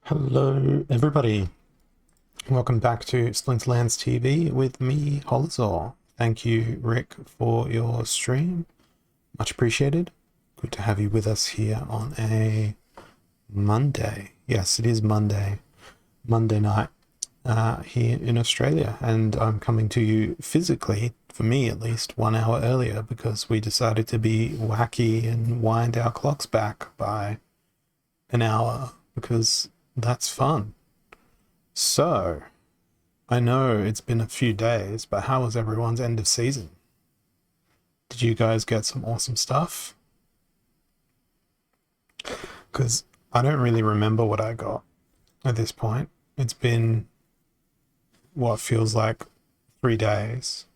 Hello, everybody. Welcome back to Splinterlands TV with me, Holizor. Thank you, Rick, for your stream. Much appreciated. Good to have you with us here on a Monday. Yes, it is Monday. Monday night here in Australia. And I'm coming to you physically, for me at least, 1 hour earlier because we decided to be wacky and wind our clocks back by an hour because that's fun. So, I know it's been a few days, but how was everyone's end of season? Did you guys get some awesome stuff? Because I don't really remember what I got at this point. It's been what feels like 3 days.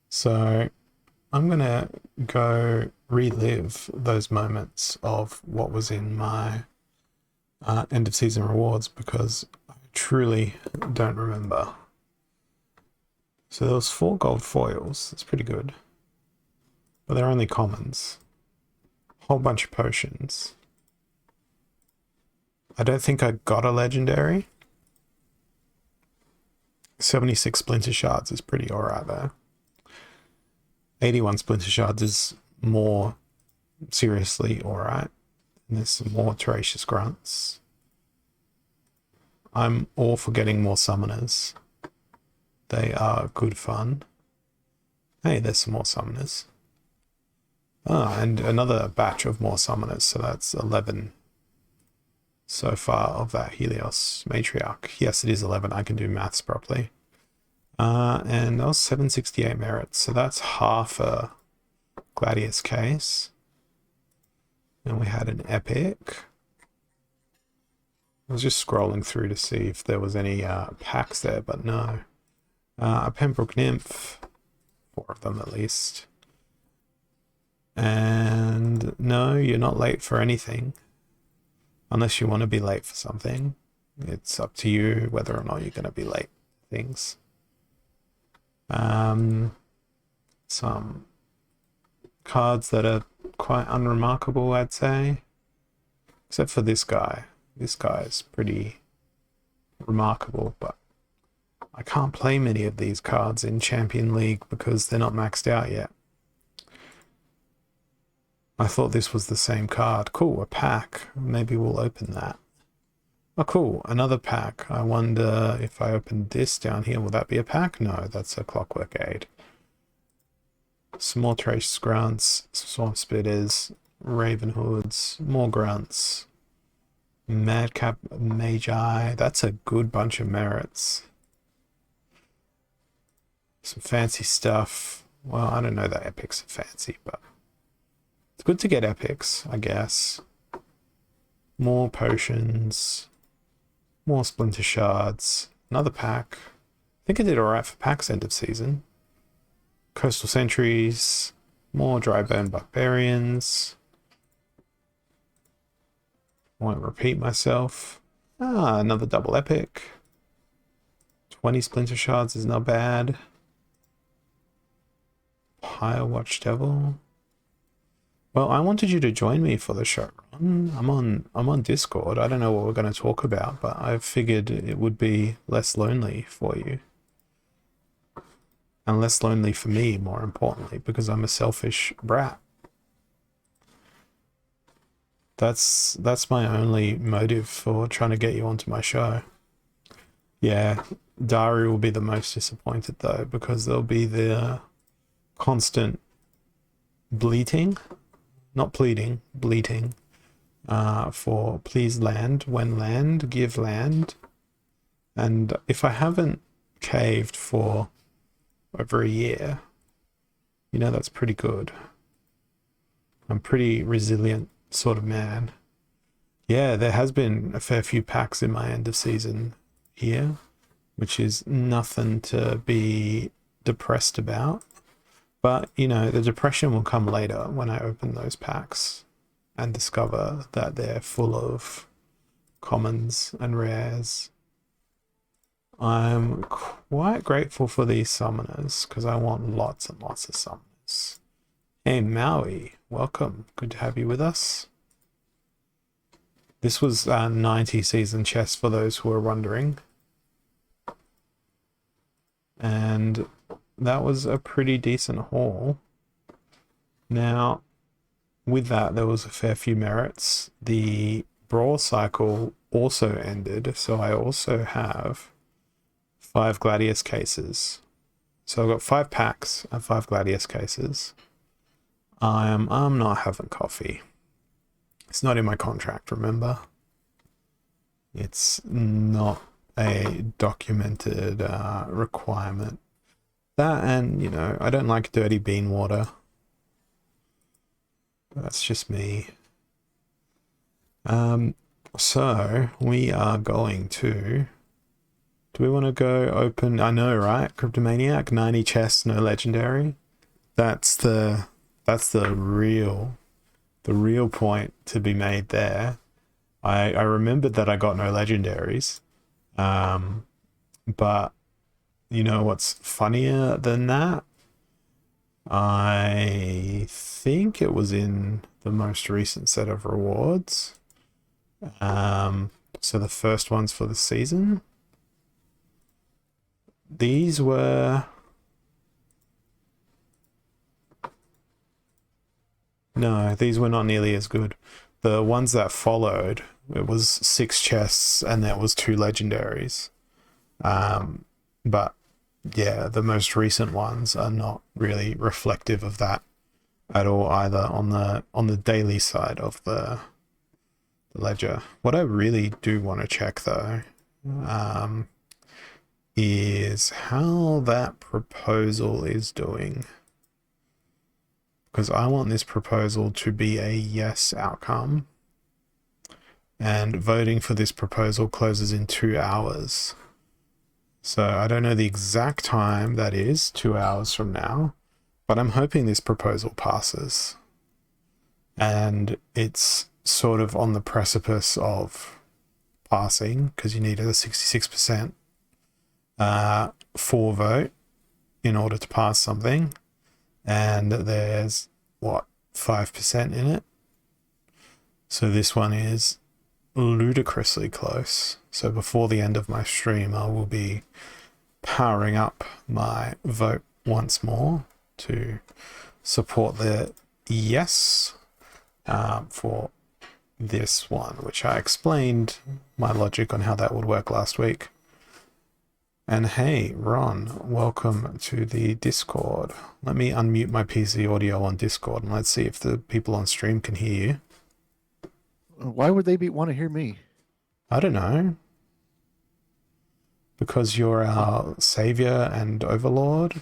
So, I'm going to go relive those moments of what was in my end of season rewards because I truly don't remember. So there was 4 gold foils. That's pretty good. But they're only commons. Whole bunch of potions. I don't think I got a legendary. 76 splinter shards is pretty alright though. 81 splinter shards is more seriously alright. And there's some more Tenacious Grunts. I'm all for getting more summoners. They are good fun. Hey, there's some more summoners. Ah, and another batch of more summoners, so that's 11 so far of that Helios Matriarch. Yes, it is 11. I can do maths properly. And that was 768 merits, so that's half a Gladius case. And we had an epic. I was just scrolling through to see if there was any packs there, but no. A Pembroke Nymph, 4 of them at least. And no, you're not late for anything. Unless you want to be late for something. It's up to you whether or not you're going to be late for things. Some cards that are quite unremarkable, I'd say. Except for this guy. This guy is pretty remarkable, but I can't play many of these cards in Champion League because they're not maxed out yet. I thought this was the same card. Cool, a pack. Maybe we'll open that. Oh, cool, another pack. I wonder if I opened this down here, will that be a pack? No, that's a Clockwork Aid. Some more Trace Grunts, Swamp Spitters, Raven Hoods, more Grunts. Madcap Magi, that's a good bunch of merits. Some fancy stuff. Well, I don't know that epics are fancy, but it's good to get epics, I guess. More potions. More splinter shards. Another pack. I think I did alright for packs end of season. Coastal Sentries. More Dryburn Barbarians. Won't repeat myself. Ah, another double epic. 20 splinter shards is not bad. Pyre Watch Devil. Well, I wanted you to join me for the show run. I'm on Discord. I don't know what we're going to talk about, but I figured it would be less lonely for you. And less lonely for me, more importantly, because I'm a selfish brat. That's my only motive for trying to get you onto my show. Yeah, Dari will be the most disappointed though, because there'll be the constant bleating, not pleading, bleating, for please land, when land, give land. And if I haven't caved for over a year, you know, that's pretty good. I'm pretty resilient sort of man. Yeah, there has been a fair few packs in my end of season here, which is nothing to be depressed about. But, you know, the depression will come later when I open those packs and discover that they're full of commons and rares. I'm quite grateful for these summoners because I want lots and lots of summoners. Hey, Maui, welcome. Good to have you with us. This was 90 season chess for those who are wondering. And that was a pretty decent haul. Now, with that, there was a fair few merits. The brawl cycle also ended, so I also have 5 Gladius cases. So I've got 5 packs and 5 Gladius cases. I'm not having coffee. It's not in my contract, remember? It's not a documented requirement. That, and, you know, I don't like dirty bean water. That's just me. So we are going to... Do we want to go open... I know, right? Cryptomaniac, 90 chests, no legendary. That's the real point to be made there. I remembered that I got no legendaries. But you know what's funnier than that? I think it was in the most recent set of rewards. So the first ones for the season. These were... No, these were not nearly as good. The ones that followed, it was 6 chests and there was 2 legendaries. But yeah, the most recent ones are not really reflective of that at all either on the daily side of the ledger. What I really do want to check though, is how that proposal is doing. Because I want this proposal to be a yes outcome. And voting for this proposal closes in 2 hours. So I don't know the exact time that is, 2 hours from now, but I'm hoping this proposal passes. And it's sort of on the precipice of passing, because you needed a 66% for vote in order to pass something. And there's, 5% in it? So this one is ludicrously close. So before the end of my stream, I will be powering up my vote once more to support the yes for this one, which I explained my logic on how that would work last week. And hey, Ron, welcome to the Discord. Let me unmute my PC audio on Discord and let's see if the people on stream can hear you. Why would they want to hear me? I don't know. Because you're our savior and overlord.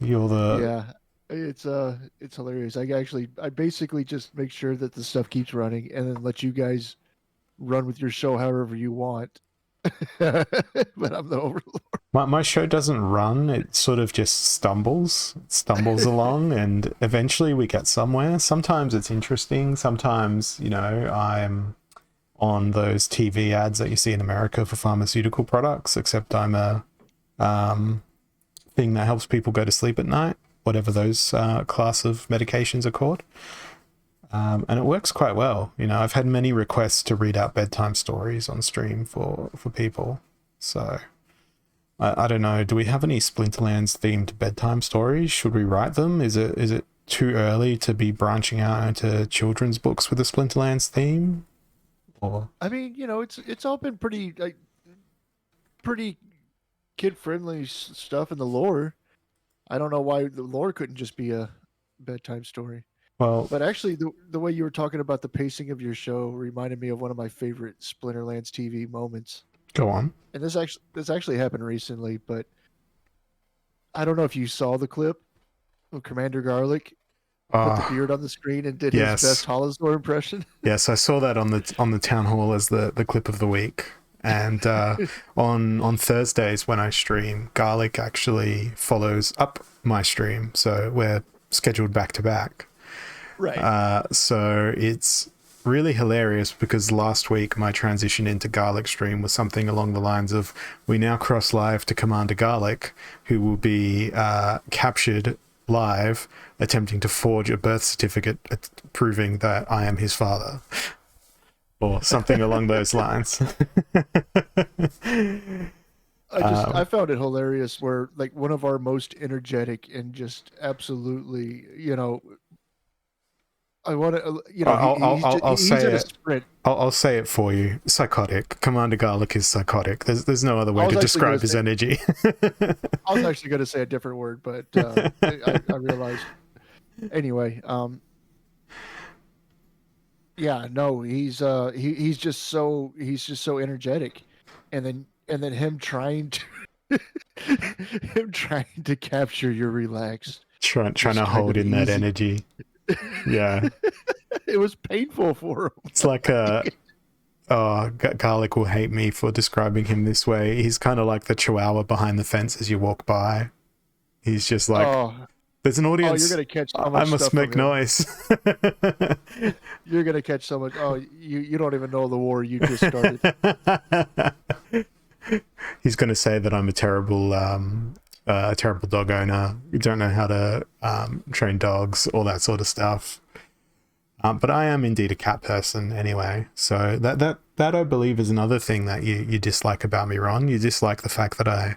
You're the... Yeah, it's hilarious. I basically just make sure that the stuff keeps running and then let you guys run with your show however you want. But I'm the overlord. My show doesn't run, it sort of just stumbles. It stumbles along and eventually we get somewhere. Sometimes it's interesting. Sometimes, you know, I'm on those TV ads that you see in America for pharmaceutical products, except I'm a thing that helps people go to sleep at night, whatever those class of medications are called. And it works quite well. You know, I've had many requests to read out bedtime stories on stream for people. So I don't know. Do we have any Splinterlands themed bedtime stories? Should we write them? Is it too early to be branching out into children's books with a Splinterlands theme? Or I mean, you know, it's all been pretty kid friendly stuff in the lore. I don't know why the lore couldn't just be a bedtime story. well, But actually, the way you were talking about the pacing of your show reminded me of one of my favorite Splinterlands TV moments. go on. And this actually happened recently, but I don't know if you saw the clip of Commander Garlic put the beard on the screen and did his best Hollister impression. Yes, I saw that on the town hall as the clip of the week. And on Thursdays when I stream, Garlic actually follows up my stream, so we're scheduled back to back. Right. So it's really hilarious because last week my transition into Garlic stream was something along the lines of, we now cross live to Commander Garlic, who will be captured live attempting to forge a birth certificate proving that I am his father, or something along those lines. I found it hilarious where like one of our most energetic and just absolutely, I want to, I'll he's say at a it. sprint. I'll say it for you. Psychotic. Commander Garlic is psychotic. There's no other way to describe his energy. I was actually going to say a different word, but I realized anyway. Yeah, no, he's just so energetic, and then him trying to him trying to capture your relaxed, trying just to kind hold of in that easy. energy. Yeah. It was painful for him. It's like Garlic will hate me for describing him this way. He's kind of like the chihuahua behind the fence as you walk by. He's just like, there's an audience. You're gonna catch so much I must stuff make from him. noise. You're gonna catch so much. Oh, you don't even know the war you just started. He's gonna say that I'm a terrible dog owner. You don't know how to train dogs, all that sort of stuff. But I am indeed a cat person anyway. So that I believe is another thing that you dislike about me, Ron. You dislike the fact that I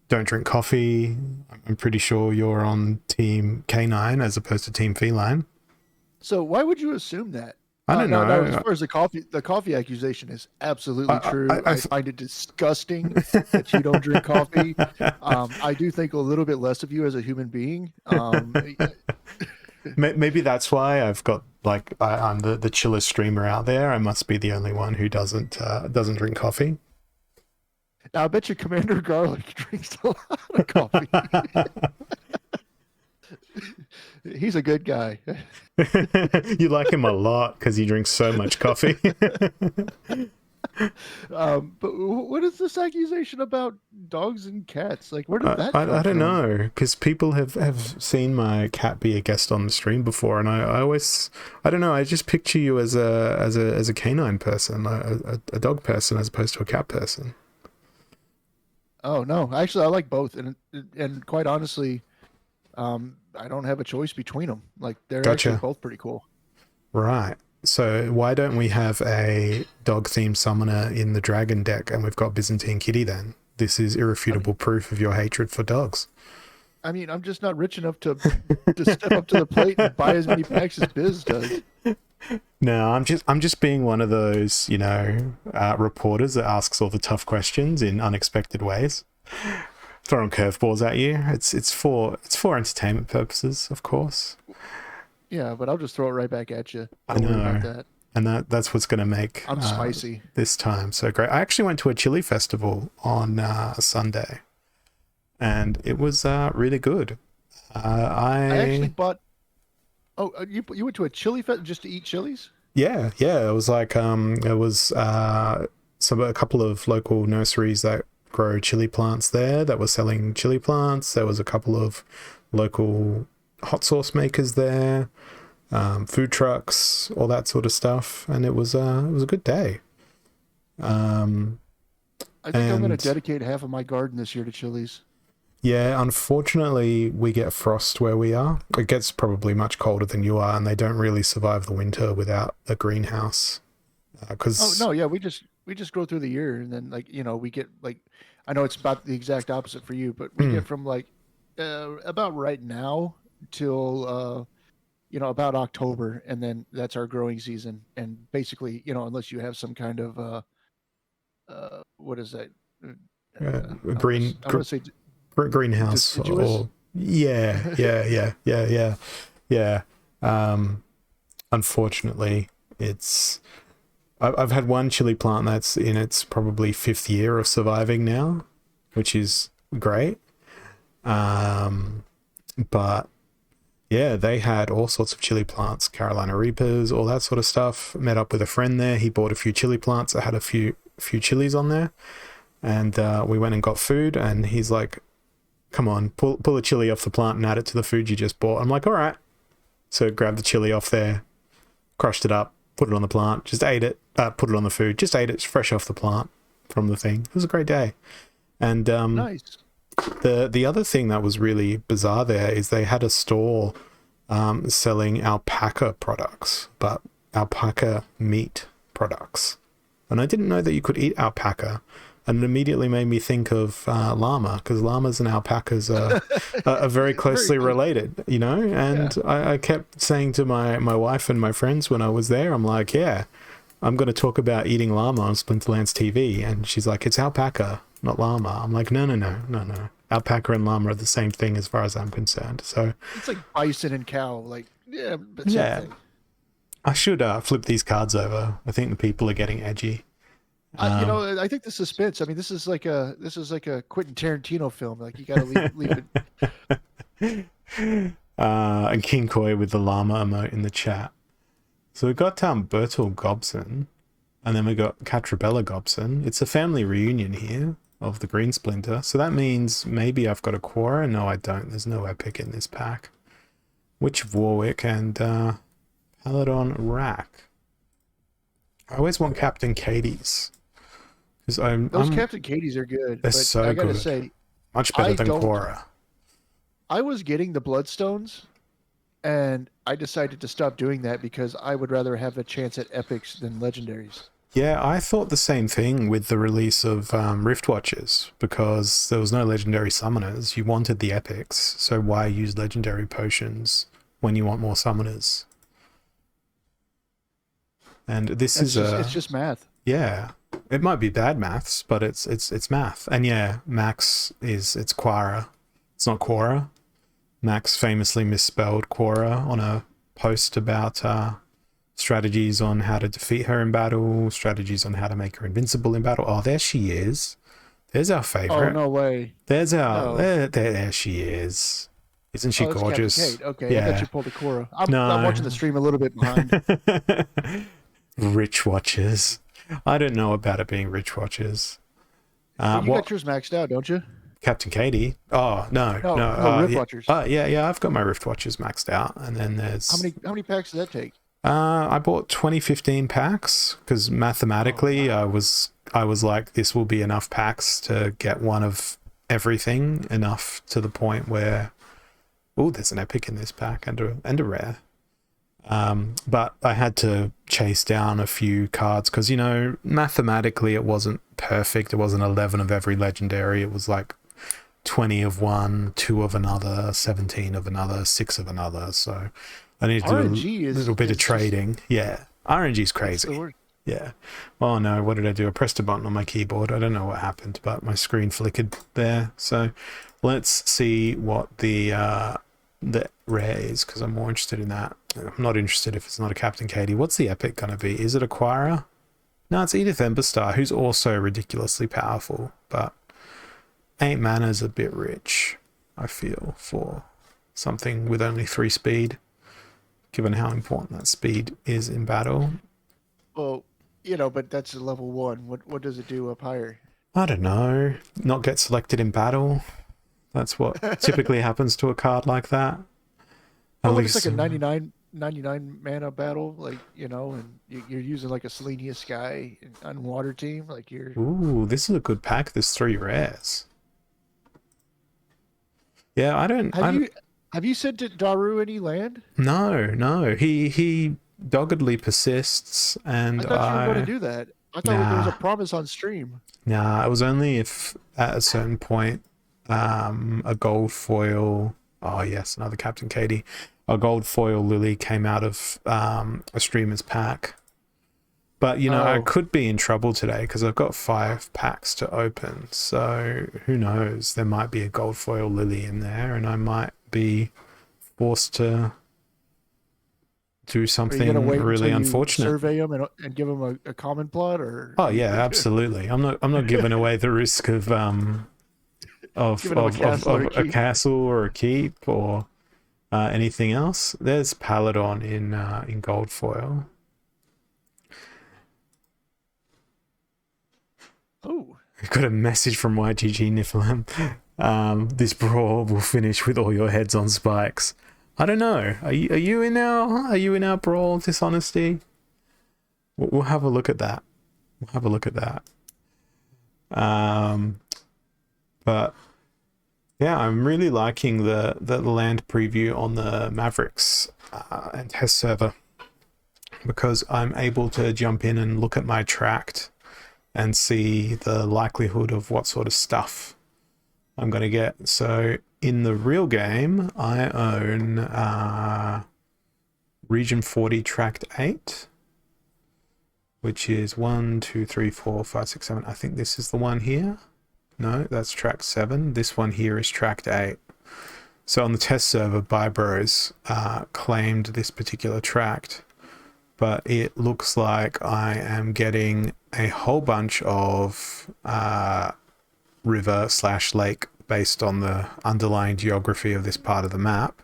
don't drink coffee. I'm pretty sure you're on team canine as opposed to team feline. So why would you assume that? I don't know. No, as far as the coffee accusation is absolutely true. I find it disgusting that you don't drink coffee. I do think a little bit less of you as a human being. Maybe that's why I've got like I'm the chillest streamer out there. I must be the only one who doesn't drink coffee. Now I bet you Commander Garlic drinks a lot of coffee. He's a good guy. You like him a lot because he drinks so much coffee. But what is this accusation about dogs and cats? Like, where did that come from? I don't know, because people have seen my cat be a guest on the stream before, and I always, I don't know, I just picture you as a canine person, a dog person as opposed to a cat person. Oh no, actually, I like both, and quite honestly, I don't have a choice between them. Like, they're actually both pretty cool. Right. So why don't we have a dog-themed summoner in the dragon deck, and we've got Byzantine Kitty then? This is irrefutable proof of your hatred for dogs. I mean, I'm just not rich enough to step up to the plate and buy as many packs as Biz does. No, I'm just being one of those, reporters that asks all the tough questions in unexpected ways. Throwing curveballs at you. It's for entertainment purposes, of course. Yeah, but I'll just throw it right back at you. Don't worry about that. And that's what's going to make I'm spicy this time so great. I actually went to a chili festival on Sunday, and it was really good. I actually bought. Oh, you went to a chili fest just to eat chilies? Yeah. It was like it was a couple of local nurseries that grow chili plants there that were selling chili plants. There was a couple of local hot sauce makers there, food trucks, all that sort of stuff, and it was a good day. I think I'm going to dedicate half of my garden this year to chilies. Yeah, unfortunately, we get frost where we are. It gets probably much colder than you are, and they don't really survive the winter without a greenhouse. We just grow through the year, and then we get like, I know it's about the exact opposite for you, but we get from like about right now till about October, and then that's our growing season. And basically, unless you have some kind of what is that? Greenhouse. Yeah. Unfortunately, I've had one chili plant that's in its probably 5th year of surviving now, which is great. But yeah, they had all sorts of chili plants, Carolina Reapers, all that sort of stuff. Met up with a friend there. He bought a few chili plants that had a few chilies on there, and we went and got food. And he's like, "Come on, pull a chili off the plant and add it to the food you just bought." I'm like, "All right." So grabbed the chili off there, crushed it up, put it on the plant, just ate it. Put it on the food, just ate it fresh off the plant from the thing. It was a great day. And nice. The other thing that was really bizarre there is they had a store selling alpaca products, but alpaca meat products. And I didn't know that you could eat alpaca. And it immediately made me think of llama, because llamas and alpacas are very closely related, you know? And Yeah. I kept saying to my wife and my friends when I was there, I'm like, yeah, I'm going to talk about eating llama on Splinterlands TV. And she's like, it's alpaca, not llama. I'm like, no. Alpaca and llama are the same thing as far as I'm concerned. So, It's like bison and cow. Like, yeah, but same yeah, thing. I should flip these cards over. I think the people are getting edgy. I think the suspense. I mean, this is like a Quentin Tarantino film. Like, you got to leave it. And King Koi with the llama emote in the chat. So we got Bertil Gobson, and then we got Catrabella Gobson. It's a family reunion here of the Green Splinter. So that means maybe I've got a Quora. No, I don't. There's no epic in this pack. Witch of Warwick and Paladon Rack. I always want Captain Katie's. Those Captain Katie's are good. They're But so I gotta good. say, Much better I than don't. Quora. I was getting the Bloodstones, and I decided to stop doing that because I would rather have a chance at epics than legendaries. Yeah, I thought the same thing with the release of Rift Watchers, because there was no legendary summoners. You wanted the epics, so why use legendary potions when you want more summoners? And It's just math. yeah, it might be bad maths, but it's math. And yeah, Max it's Quara. It's not Quora. Max famously misspelled Quora on a post about strategies on how to defeat her in battle, strategies on how to make her invincible in battle. Oh, there she is. There's our favorite. Oh, no way. There's our No. there she is. Isn't she Oh, that's Captain gorgeous? Kate. Okay, I thought Yeah. you pulled a Cora. I'm No. watching the stream a little bit behind. Rich watches. I don't know about it being rich watches. Well, you got yours maxed out, don't you? Captain Katie? Oh no. No, Rift Yeah. Watchers. Yeah. I've got my Rift watches maxed out, and then there's How many packs does that take? I bought 2015 packs because mathematically I was like, this will be enough packs to get one of everything, enough to the point where, oh, there's an epic in this pack and a rare. But I had to chase down a few cards because, you know, mathematically it wasn't perfect. It wasn't 11 of every legendary. It was like 20 of one, 2 of another, 17 of another, 6 of another. So I need to do a little bit of trading. Yeah. RNG's crazy. Yeah. Oh no, what did I do? I pressed a button on my keyboard. I don't know what happened, but my screen flickered there. So let's see what the rare is, because I'm more interested in that. I'm not interested if it's not a Captain Katie. What's the epic going to be? Is it a Quira? No, it's Edith Emberstar, who's also ridiculously powerful, but 8 mana is a bit rich, I feel, for something with only 3 speed, given how important that speed is in battle. Well, but that's a level 1. What does it do up higher? I don't know. Not get selected in battle. That's what typically happens to a card like that. Well, it's like a 99 mana battle, like, and you're using like a Selenia Sky on water team, like you're. Ooh, this is a good pack. There's 3 rares. Yeah, I don't. Have you sent it Daru any land? No. He doggedly persists, and I thought you were going to do that. I thought there was a promise on stream. Nah, it was only if at a certain point, a gold foil. Oh yes, another Captain Katie. A gold foil Lily came out of a streamer's pack. But I could be in trouble today because I've got 5 packs to open. So who knows? There might be a gold foil Lily in there, and I might be forced to do something really unfortunate. Survey them and give them a common plot, or? Oh yeah, absolutely. I'm not giving away the risk of a castle or a keep or anything else. There's Paladon in gold foil. Oh, I got a message from YGG Niflheim. This brawl will finish with all your heads on spikes. I don't know. Are you in our brawl dishonesty? We'll have a look at that. But Yeah, I'm really liking the land preview on the Mavericks and test server because I'm able to jump in and look at my tract and see the likelihood of what sort of stuff I'm going to get. So in the real game, I own Region 40 Tract 8, which is 1, 2, 3, 4, 5, 6, 7. I think this is the one here. No, that's Tract 7. This one here is Tract 8. So on the test server, Bybros claimed this particular tract, but it looks like I am getting a whole bunch of river / lake based on the underlying geography of this part of the map.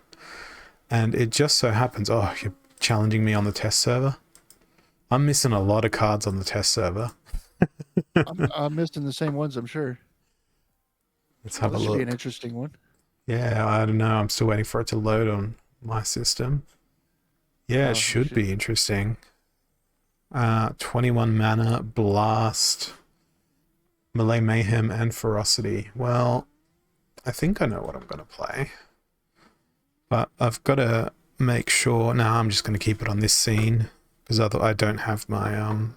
And it just so happens, oh, you're challenging me on the test server? I'm missing a lot of cards on the test server. I'm missing the same ones, I'm sure. Let's Well, have a this should be an look. interesting one. Yeah, I don't know. I'm still waiting for it to load on my system. Yeah, it Oh, you should should. be interesting. 21 mana, Blast, Melee Mayhem, and Ferocity. Well, I think I know what I'm going to play. But I've got to make sure... Now I'm just going to keep it on this scene because I don't have my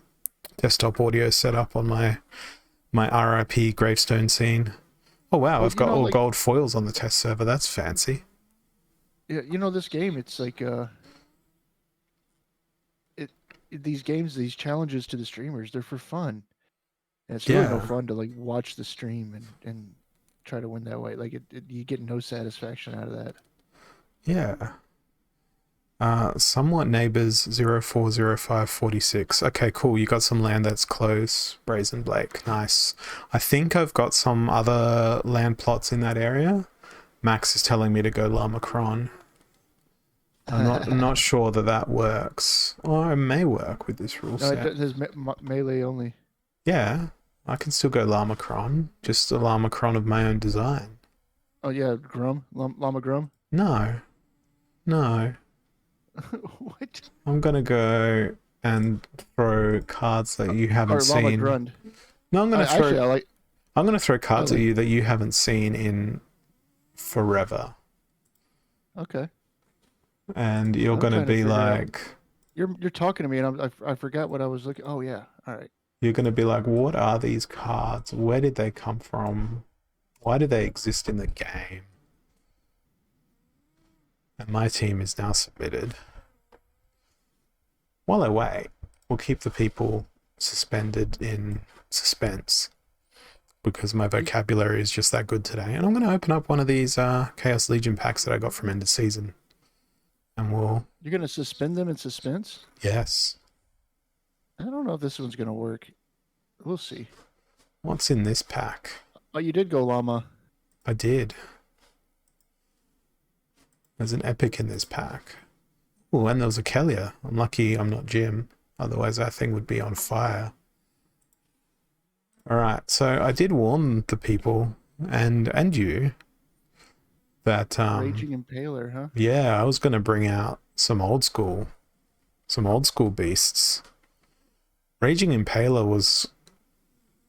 desktop audio set up on my RIP gravestone scene. Oh wow, Well, I've got all gold foils on the test server. That's fancy. yeah, this game, it's like these games, these challenges to the streamers, they're for fun. And it's really no Yeah, fun to like watch the stream and try to win that way. Like you get no satisfaction out of that. yeah. Somewhat neighbors 040546. Okay, cool. You got some land that's close. Brazen Blake. Nice. I think I've got some other land plots in that area. Max is telling me to go Lamacron. I'm not sure that works. Or it may work with this rule No, set. it says melee only. Yeah, I can still go Lamacron. Just a Lamacron of my own design. Oh yeah, Grum, Llama Grum. No. No. What? I'm gonna go and throw cards that you haven't Or Llama seen. Grund. No, Actually, I'm gonna throw I cards at like. you that you haven't seen in forever. Okay. And you're I'm gonna trying to be figure out. like You're talking to me, and I forgot what I was looking. Oh yeah. All right. what are these cards? Where did they come from? Why do they exist in the game? And my team is now submitted. While I wait, we'll keep the people suspended in suspense because my vocabulary is just that good today. And I'm going to open up one of these Chaos Legion packs that I got from end of season. And we'll... You're gonna suspend them in suspense? Yes. I don't know if this one's gonna work. We'll see. What's in this pack? Oh, you did go llama. I did. There's an epic in this pack. Oh, and there was a Kelia. I'm lucky I'm not Jim. Otherwise that thing would be on fire. Alright, so I did warn the people and you that Raging Impaler, huh? yeah, I was gonna bring out some old school beasts. Raging Impaler was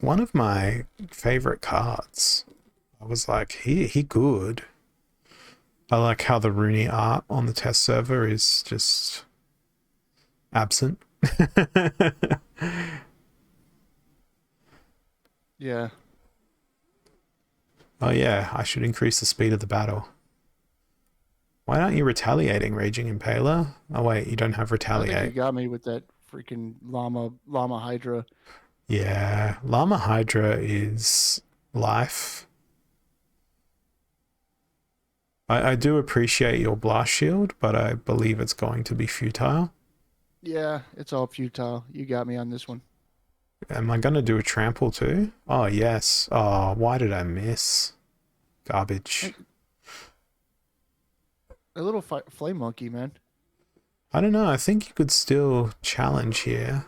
one of my favorite cards. I was like, he good. I like how the Rooney art on the test server is just absent. Yeah. Oh yeah, I should increase the speed of the battle. Why aren't you retaliating, Raging Impaler? Oh wait, you don't have I think you retaliate. got me with that freaking llama Hydra. Yeah, Llama Hydra is life. I do appreciate your blast shield, but I believe it's going to be futile. Yeah, it's all futile. You got me on this one. Am I going to do a trample too? Oh, yes. Oh, why did I miss? Garbage. A little flame monkey, man. I don't know. I think you could still challenge here.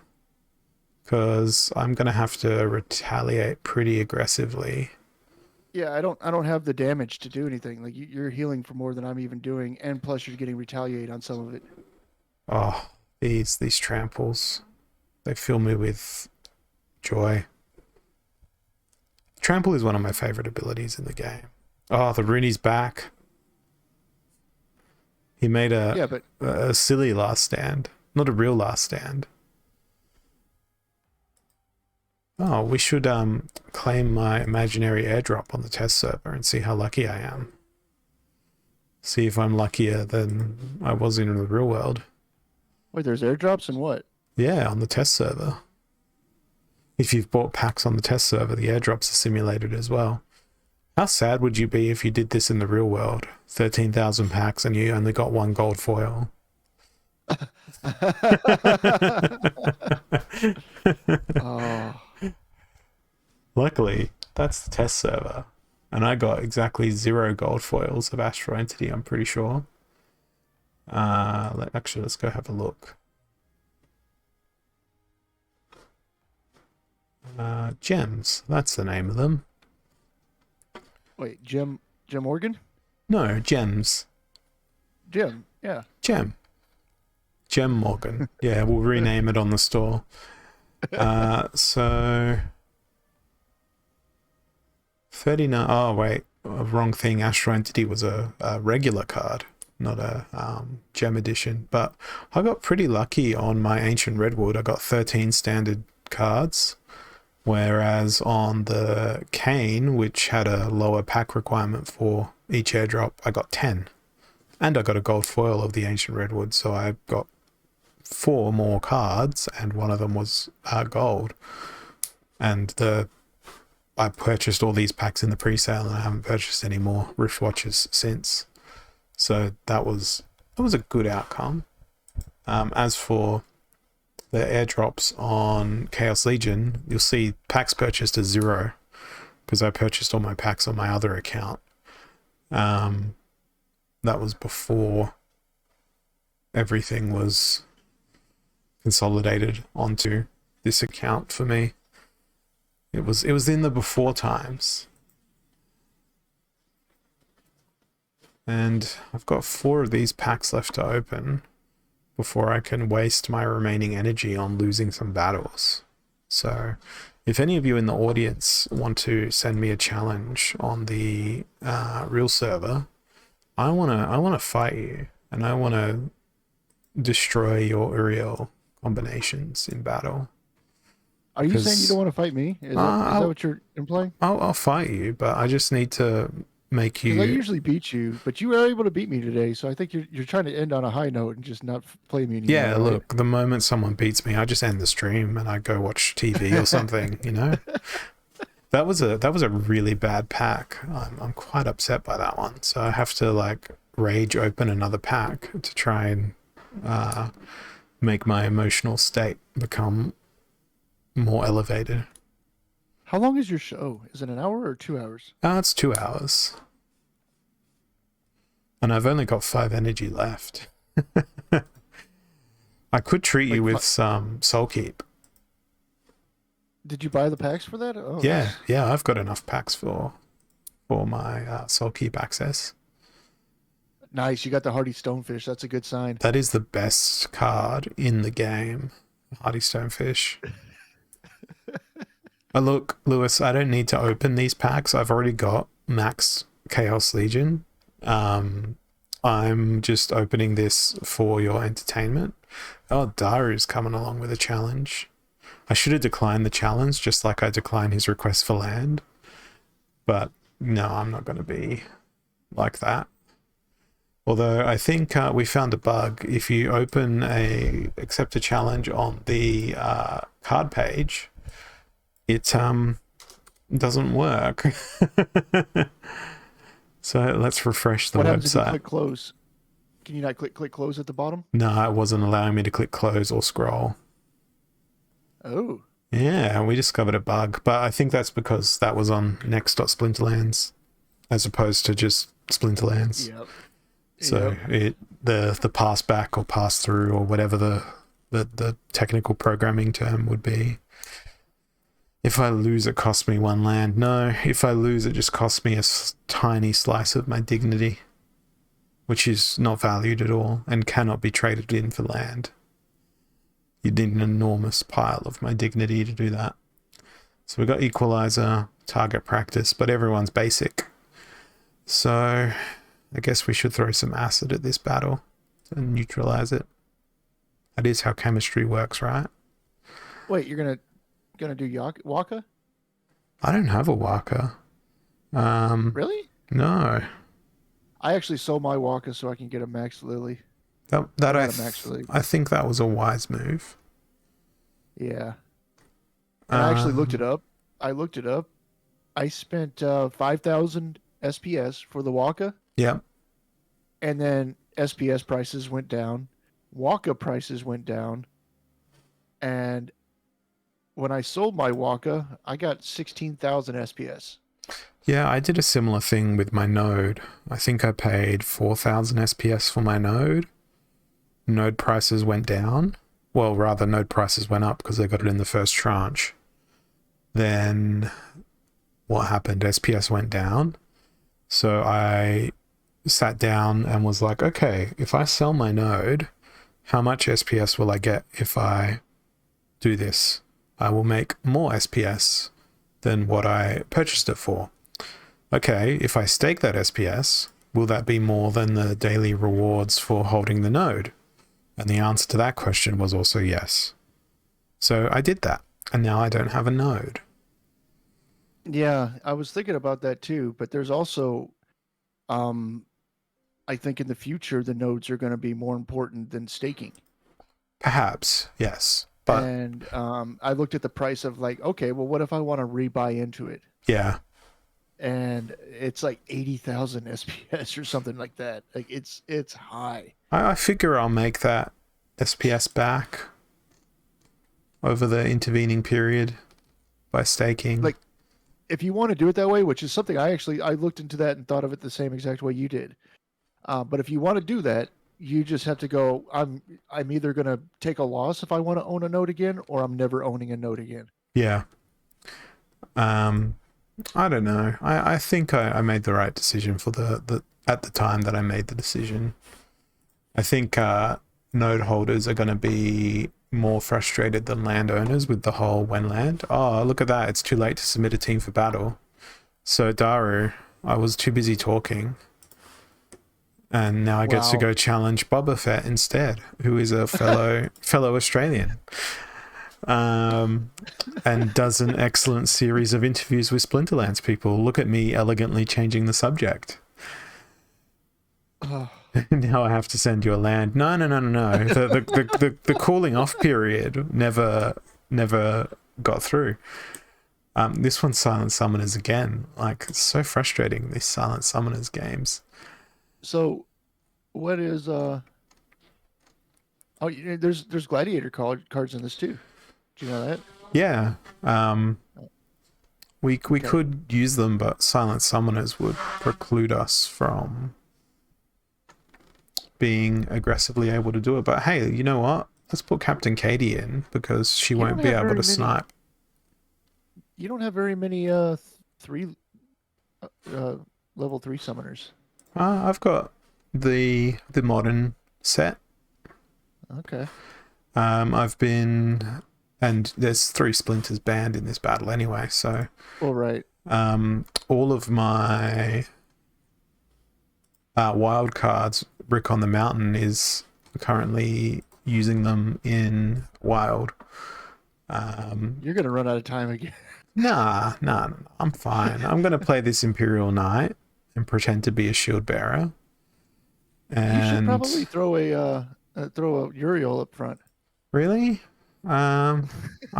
Because I'm going to have to retaliate pretty aggressively. Yeah, I don't have the damage to do anything. Like you're healing for more than I'm even doing, and plus you're getting retaliate on some of it. Oh, these tramples. They fill me with joy. Trample is one of my favorite abilities in the game. Oh, the Rooney's back. He made Yeah, but a silly last stand, not a real last stand. Oh, we should claim my imaginary airdrop on the test server and see how lucky I am. See if I'm luckier than I was in the real world. wait, there's airdrops and what? Yeah, on the test server. If you've bought packs on the test server, the airdrops are simulated as well. How sad would you be if you did this in the real world? 13,000 packs and you only got one gold foil. Oh, Luckily, that's the test server. And I got exactly 0 gold foils of Astral Entity, I'm pretty sure. Let's go have a look. Gems, that's the name of them. wait, Jim Morgan? No, gems. Jim, yeah. Gem Morgan. Yeah, we'll rename it on the store. So 39. Oh wait, wrong thing. Astral Entity was a regular card, not a gem edition. But I got pretty lucky on my Ancient Redwood. I got 13 standard cards, whereas on the Cane, which had a lower pack requirement for each airdrop, I got 10. And I got a gold foil of the Ancient Redwood, so I got 4 more cards, and one of them was gold. And I purchased all these packs in the pre-sale, and I haven't purchased any more Rift Watches since. So that was a good outcome. As for the airdrops on Chaos Legion, you'll see packs purchased as 0 because I purchased all my packs on my other account. That was before everything was consolidated onto this account for me. It was in the before times. And I've got 4 of these packs left to open before I can waste my remaining energy on losing some battles. So if any of you in the audience want to send me a challenge on the real server, I wanna fight you, and I wanna destroy your Uriel combinations in battle. Are you saying you don't want to fight me? Is that what you're implying? I'll fight you, but I just need to make Because I you. usually beat you, but you were able to beat me today, so I think you're trying to end on a high note and just not play me anymore. Yeah, right? look, the moment someone beats me, I just end the stream and I go watch TV or something. You know, that was a really bad pack. I'm quite upset by that one, so I have to like rage open another pack to try and make my emotional state become more elevated. How long is your show? Is it an hour or 2 hours? It's 2 hours. And I've only got 5 energy left. I could treat you with some Soul Keep. Did you buy the packs for that? Oh, Yeah, nice. yeah, I've got enough packs for my Soul Keep access. Nice. You got the Hardy Stonefish. That's a good sign. That is the best card in the game, Hardy Stonefish. Look, Lewis, I don't need to open these packs. I've already got max Chaos Legion. I'm just opening this for your entertainment. Oh, Daru's coming along with a challenge. I should have declined the challenge, just like I declined his request for land. But no, I'm not going to be like that. Although I think we found a bug. If you accept a challenge on the card page, it doesn't work. So let's refresh the What happens if you website. click close? Can you not click close at the bottom? No, it wasn't allowing me to click close or scroll. Oh. Yeah, we discovered a bug, but I think that's because that was on next.splinterlands as opposed to just Splinterlands. Yep. So the pass back or pass through or whatever the technical programming term would be. If I lose, it costs me 1 land. No, if I lose, it just costs me a tiny slice of my dignity, which is not valued at all and cannot be traded in for land. You'd need an enormous pile of my dignity to do that. So we got Equalizer, Target Practice, but everyone's basic. So I guess we should throw some acid at this battle to neutralize it. That is how chemistry works, right? Wait, you're gonna do Waka? I don't have a Waka. Really? No. I actually sold my Waka so I can get a Max Lily. That Or not a Max Lily. I think that was a wise move. Yeah. And I actually looked it Um, up. I looked it up. I spent 5,000 SPS for the Waka, yeah. and then SPS prices went down, Waka prices went down, and when I sold my Waka, I got 16,000 SPS. Yeah, I did a similar thing with my node. I think I paid 4,000 SPS for my node. Node prices went down. Well, rather, node prices went up because they got it in the first tranche. Then what happened? SPS went down. So I sat down and was like, okay, if I sell my node, how much SPS will I get if I do this? I will make more SPS than what I purchased it for. Okay, if I stake that SPS, will that be more than the daily rewards for holding the node? And the answer to that question was also yes. So I did that, and now I don't have a node. Yeah, I was thinking about that too, but there's also um I think in the future the nodes are going to be more important than staking. Perhaps, yes. But And I looked at the price of like, okay, well, what if I want to rebuy into it? yeah, And it's like 80,000 SPS or something like that. Like it's high. I figure I'll make that SPS back over the intervening period by staking. Like if you want to do it that way, which is something I looked into that and thought of it the same exact way you did. But if you want to do that, you just have to go. I'm either gonna take a loss if I want to own a node again, or I'm never owning a node again. Yeah. Um, I don't know. I think I made the right decision for the at the time that I made the decision. I think node holders are going to be more frustrated than landowners with the whole when land. Oh, look at that. It's too late to submit a team for battle. So, Daru, I was too busy talking. And now I get to Wow. go challenge Boba Fett instead, who is a fellow Australian. And does an excellent series of interviews with Splinterlands people. Look at me elegantly changing the subject. Oh, Now I have to send you a land. No. The cooling off period never got through. This one's Silent Summoners again. Like, it's so frustrating, these Silent Summoners games. so what is Oh, there's gladiator cards in this too. Do you know that? Yeah. We Okay. could use them, but Silent Summoners would preclude us from being aggressively able to do it. But hey, you know what? Let's put Captain Katie in because she You won't don't be have able very to many. snipe. You don't have very many three uh, uh, level 3 summoners. I've got the modern set. Okay. I've been, and there's 3 splinters banned in this battle anyway. So All right. all of my wild cards, Rick on the Mountain is currently using them in wild. You're gonna run out of time again. Nah, I'm fine. I'm gonna play this Imperial Knight and pretend to be a shield bearer. You should And probably throw a Uriel up front. really, I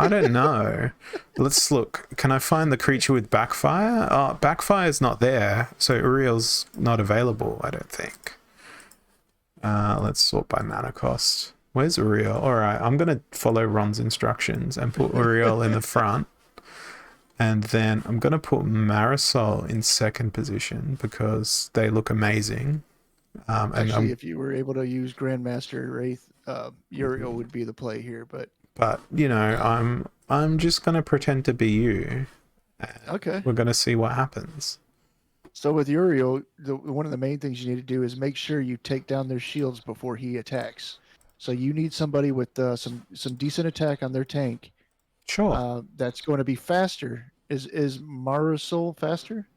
don't know. Let's look. Can I find the creature with backfire? Oh, backfire's not there, so Uriel's not available. I don't think. Let's sort by mana cost. Where's Uriel? All right, I'm gonna follow Ron's instructions and put Uriel in the front. And then I'm going to put Marisol in second position because they look amazing. Actually, if you were able to use Grandmaster Wraith, Uriel would be the play here. But you know, I'm just going to pretend to be you. Okay. We're going to see what happens. So with Uriel, one of the main things you need to do is make sure you take down their shields before he attacks. So you need somebody with some decent attack on their tank. Sure. That's going to be faster. Is Marisol faster?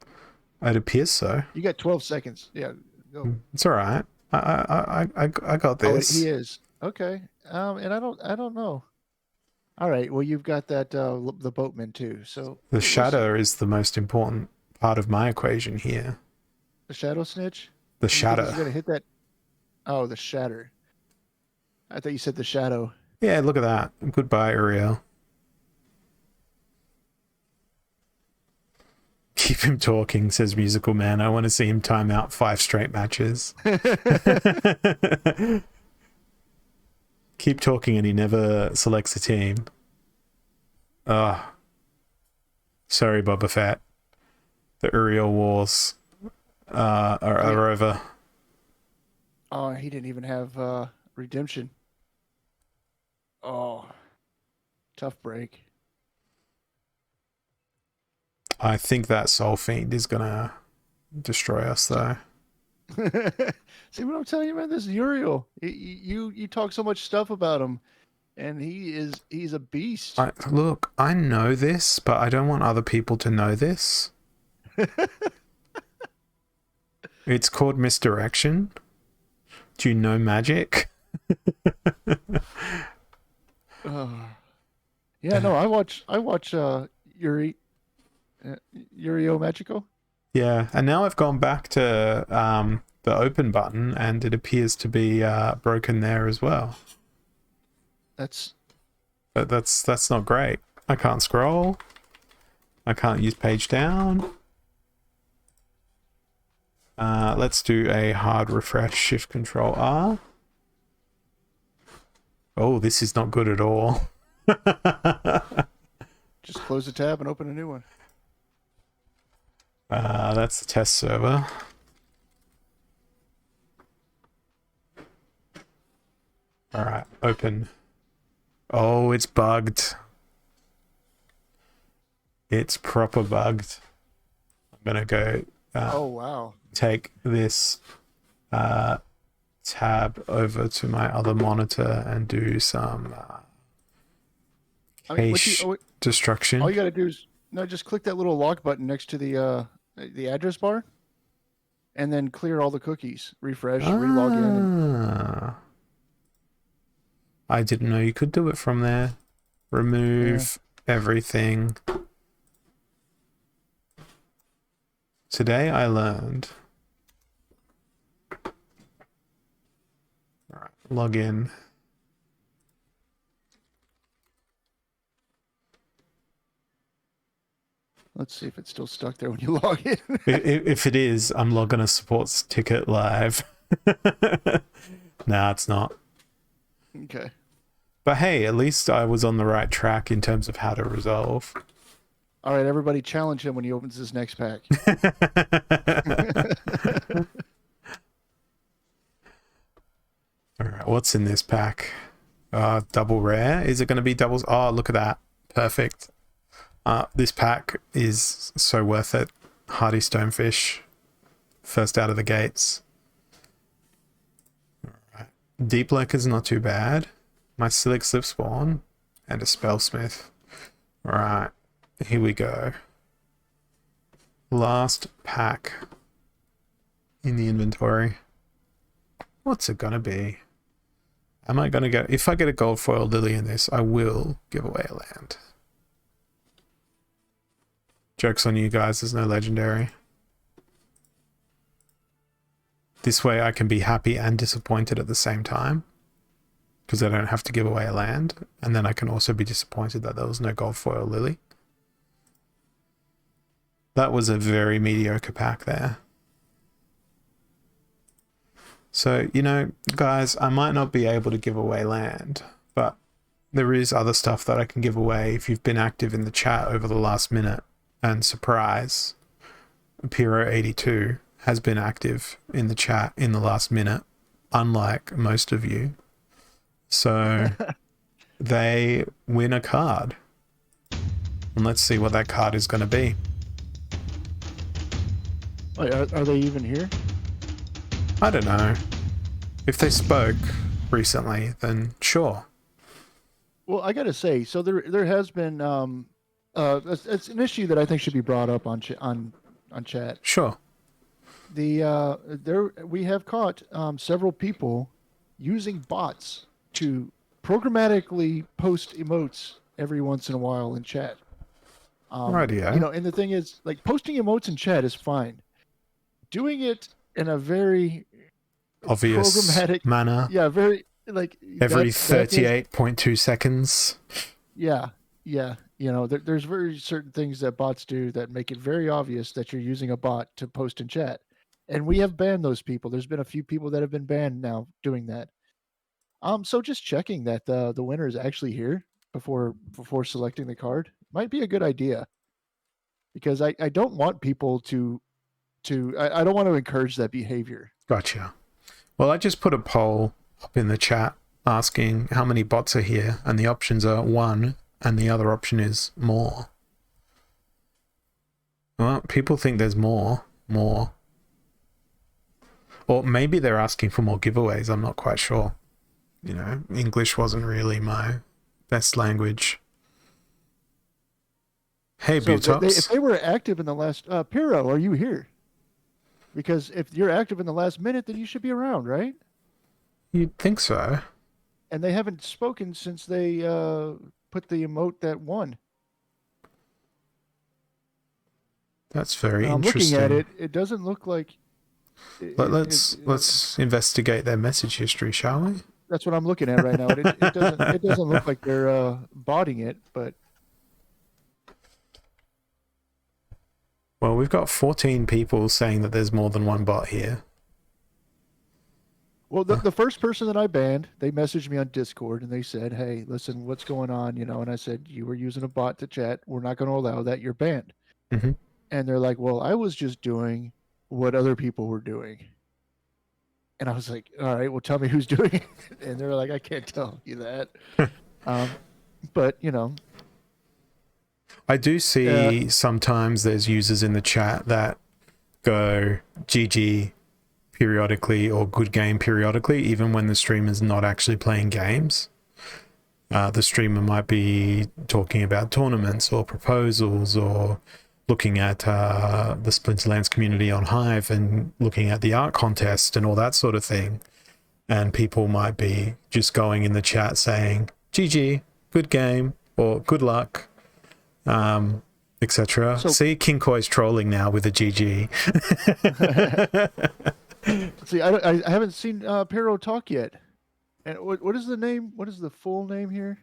It appears so. You got 12 seconds. Yeah. Go. It's all right. I got Oh, he this. is. Okay. And I don't know. All right. Well, you've got that the boatman too. So The we'll see. shadow is the most important part of my equation here. The shadow snitch. The You think he's shadow. gonna hit that? Oh, the shatter. I thought you said the shadow. Yeah, look at that. Goodbye, Uriel. Keep him talking, says Musical Man. I want to see him time out 5 straight matches. Keep talking and he never selects a team. Ah, sorry, Boba Fett. The Uriel Wars are over. Oh, he didn't even have redemption. Oh, tough break. I think that Soul Fiend is gonna destroy us, though. See what I'm telling you, man? This is Uriel. You talk so much stuff about him, and he's a beast. Look, I know this, but I don't want other people to know this. It's called misdirection. Do you know magic? Yeah, no, I watch Yurio Magico. Yeah, and now I've gone back to the open button, and it appears to be broken there as well. That's But that's not great. I can't scroll. I can't use page down. Let's do a hard refresh, shift control R. Oh, this is not good at all. just close the tab and open a new one. That's the test server. All right, open. Oh, it's bugged. It's proper bugged. I'm gonna go Oh wow. take this tab over to my other monitor and do some I mean, cache destruction. all you got to do is no, just click that little lock button next to the address bar, and then clear all the cookies. Refresh, relog in, and I didn't know you could do it from there. Remove everything. Today I learned. All right, log in. let's see if it's still stuck there when you log in. If it is, I'm logging a sports ticket live. Nah, it's not. Okay. But hey, at least I was on the right track in terms of how to resolve. All right, everybody, challenge him when he opens his next pack. All right, what's in this pack? Double rare. Is it going to be doubles? Oh, look at that. Perfect. This pack is so worth it. Hardy Stonefish. First out of the gates. All right. Deep Lurker's not too bad. My Silic Slip Spawn. And a Spellsmith. All right. Here we go. Last pack in the inventory. What's it going to be? Am I going to get... If I get a gold foil lily in this, I will give away a land. Joke's on you guys, there's no legendary. This way I can be happy and disappointed at the same time. Because I don't have to give away a land. And then I can also be disappointed that there was no gold foil lily. That was a very mediocre pack there. So, you know, guys, I might not be able to give away land, but there is other stuff that I can give away if you've been active in the chat over the last minute. And surprise, Piro82 has been active in the chat in the last minute, unlike most of you. So they win a card. And let's see what that card is going to be. Wait, are they even here? I don't know. If they spoke recently, then sure. Well, I got to say, so there has been it's an issue that I think should be brought up on on chat. Sure. There we have caught several people using bots to programmatically post emotes every once in a while in chat. Radio. And the thing is, like, posting emotes in chat is fine. Doing it in a very Obvious programmatic, manner. yeah, very like Every that is, 38.2 seconds. yeah, yeah. There's very certain things that bots do that make it very obvious that you're using a bot to post in chat, and we have banned those people. There's been a few people that have been banned now doing that. So just checking that the winner is actually here before selecting the card might be a good idea, because I don't want people I don't want to encourage that behavior. Gotcha. Well, I just put a poll up in the chat asking how many bots are here, and the options are 1, and the other option is more. Well, people think there's more. Or maybe they're asking for more giveaways, I'm not quite sure. English wasn't really my best language. Hey, So Butops. if they were active in the last Piro, are you here? Because if you're active in the last minute, then you should be around, right? You'd think so. And they haven't spoken since they put the emote that won. That's very I'm interesting. looking at it. It doesnn't look like. Let's investigate their message history, shall we? That's what I'm looking at right now. It doesn't look like they're botting it, but. Well, we've got 14 people saying that there's more than one bot here. Well, the first person that I banned, they messaged me on Discord and they said, "Hey, listen, what's going on?" And I said, "You were using a bot to chat. We're not going to allow that. You're banned." Mm-hmm. And they're like, "Well, I was just doing what other people were doing." And I was like, "All right, well, tell me who's doing it." And they're like, "I can't tell you that." But I do see sometimes there's users in the chat that go GG periodically or good game periodically, even when the streamer's not actually playing games. The streamer might be talking about tournaments or proposals or looking at the Splinterlands community on Hive and looking at the art contest and all that sort of thing. And people might be just going in the chat saying, GG, good game, or good luck, etc. So, see, King Koi's trolling now with a GG. see, I haven't seen Pero talk yet. And what is the name? What is the full name here?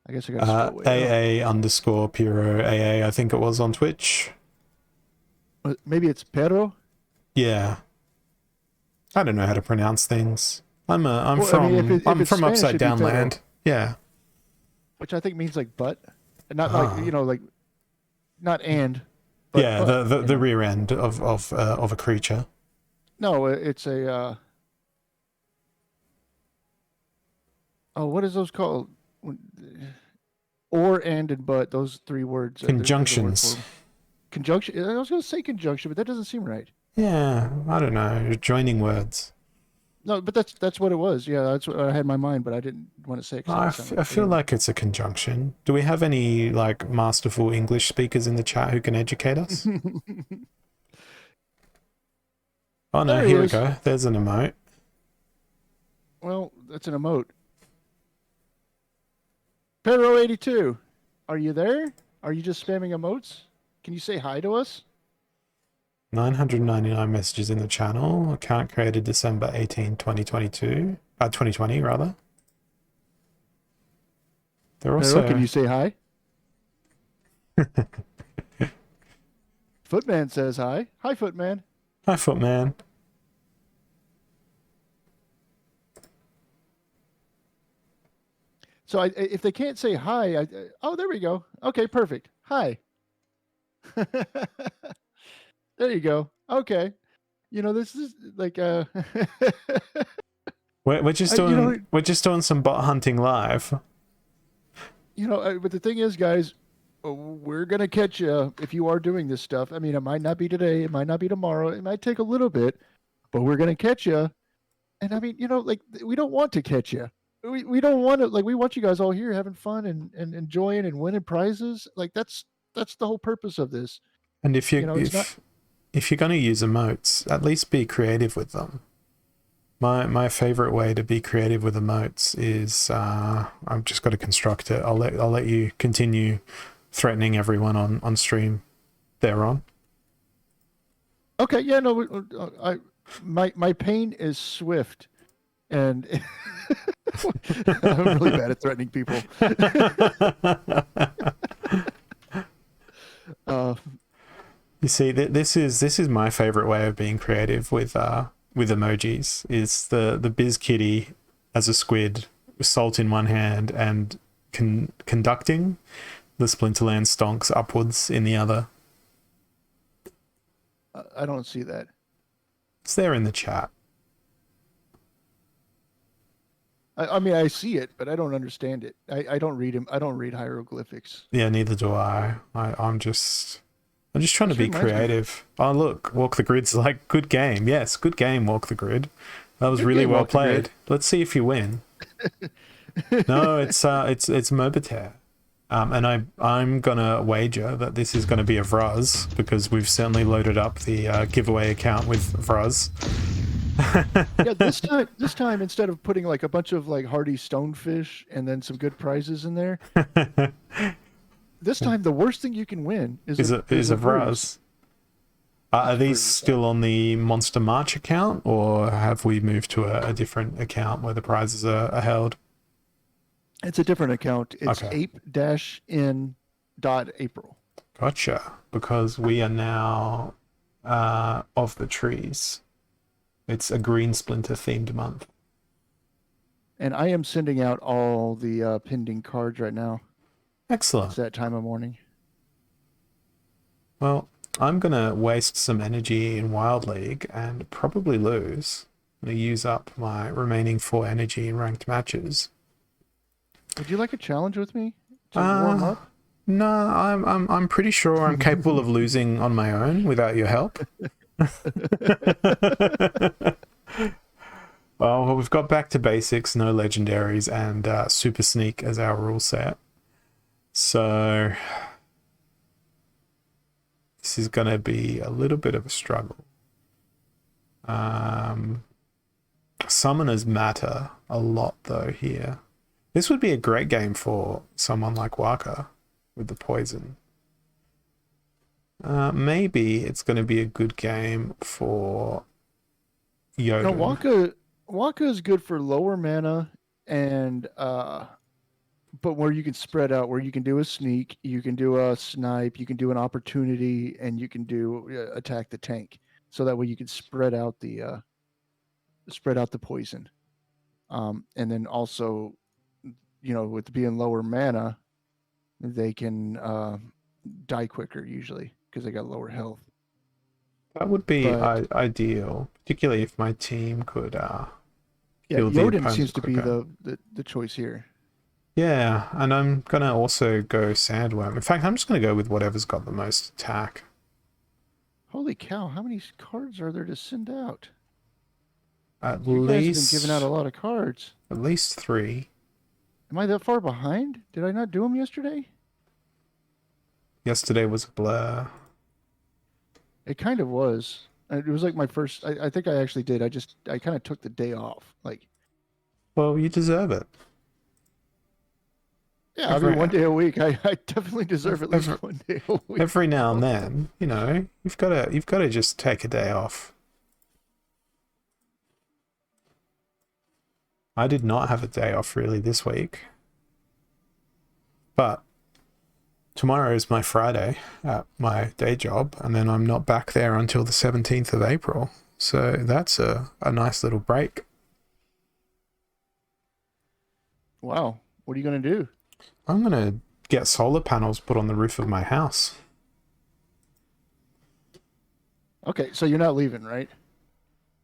I guess I got to scroll way up. AA_Puro AA, I think it was on Twitch. Maybe it's Pero? Yeah. I don't know how to pronounce things. I'm Well, from I mean, if I'm it's from Spanish, upside it'd be down Pero. land. Yeah. Which I think means like butt. And not like, like not and. But yeah, butt, the rear end of a creature. No, it's a what is those called? Or, and but, those three words. Conjunctions. Conjunction. I was going to say conjunction, but that doesn't seem right. Yeah, I don't know. Joining words. No, but that's what it was. Yeah, that's what I had in my mind, but I didn't want to say it. I feel like it's a conjunction. Do we have any like masterful English speakers in the chat who can educate us? Oh no, here we go. There's an emote. Well, that's an emote. Pedro82, are you there? Are you just spamming emotes? Can you say hi to us? 999 messages in the channel. Account created December 18, 2022. 2020, rather. They're also... Pedro, can you say hi? Footman says hi. Hi, Footman. Hi, Footman. So if they can't say hi, oh, there we go. Okay, perfect. Hi. There you go. Okay. This is like we're just doing we're just doing some bot hunting live. But the thing is, guys, we're gonna catch you if you are doing this stuff. I mean, it might not be today, it might not be tomorrow, it might take a little bit, but we're gonna catch you. And I mean, like, we don't want to catch you. We don't want to, like, we want you guys all here having fun and enjoying and winning prizes. Like, that's the whole purpose of this. And if You you know, it's not. if you're going to use emotes, at least be creative with them. My favorite way to be creative with emotes is I've just got to construct it. I'll let you continue threatening everyone on stream thereon. Okay, yeah, no, my pain is swift, and I'm really bad at threatening people. Uh, You see, this is my favorite way of being creative with emojis. Is the biz kitty as a squid, salt in one hand, and conducting the Splinterlands stonks upwards in the other. I don't see that. It's there in the chat. I mean, I see it, but I don't understand it. I don't read him. I don't read hieroglyphics. Yeah, neither do I. I'm just trying to This be reminds me. creative. Oh look, Walk the Grid's like good game. Yes, good game, Walk the Grid. That was Good really game, well Walk the Grid. played. Let's see if you win. No, it's Mobitaire. And I'm gonna wager that this is gonna be a Vruz because we've certainly loaded up the giveaway account with Vruz. Yeah, this time instead of putting like a bunch of like hardy stonefish and then some good prizes in there, this time the worst thing you can win is a is a bruise. Vruz. Are It's a these bruise. still on the Monster March account, or have we moved to a different account where the prizes are held? It's a different account. It's Okay, ape-in.april. gotcha. Because we are now of the trees. It's a green splinter themed month. And I am sending out all the pending cards right now. Excellent. It's that time of morning. Well, I'm gonna waste some energy in Wild League and probably lose. I'm gonna use up my remaining 4 energy in ranked matches. Would you like a challenge with me to warm up? No, I'm pretty sure I'm capable of losing on my own without your help. Well, we've got back to basics, no legendaries, and super sneak as our rule set. So this is going to be a little bit of a struggle. Summoners matter a lot though here. This would be a great game for someone like Waka with the poison. Maybe it's going to be a good game for Yoda. No, Waka is good for lower mana and but where you can spread out, where you can do a sneak, you can do a snipe, you can do an opportunity, and you can do attack the tank. So that way you can spread out the poison. And then also, with being lower mana, they can die quicker usually because they got lower health. That would be But ideal, particularly if my team could yeah, kill the Jotun opponent seems to be quicker. the choice here. Yeah, and I'm gonna also go Sandworm. In fact, I'm just gonna go with whatever's got the most attack. Holy cow! How many cards are there to send out? At You guys have been giving out a least lot of cards. 3. Am I that far behind? Did I not do them yesterday? Yesterday was a blur. It kind of was. It was like my first. I think I actually did. I kind of took the day off. Like, Well, you deserve it. yeah, I Every mean, one day a week. I definitely deserve at least every, one day a week. every now and then, you've got to just take a day off. I did not have a day off really this week, but tomorrow is my Friday at my day job, and then I'm not back there until the 17th of April. So that's a nice little break. Wow. What are you gonna do? I'm going to get solar panels put on the roof of my house. Okay, so you're not leaving, right?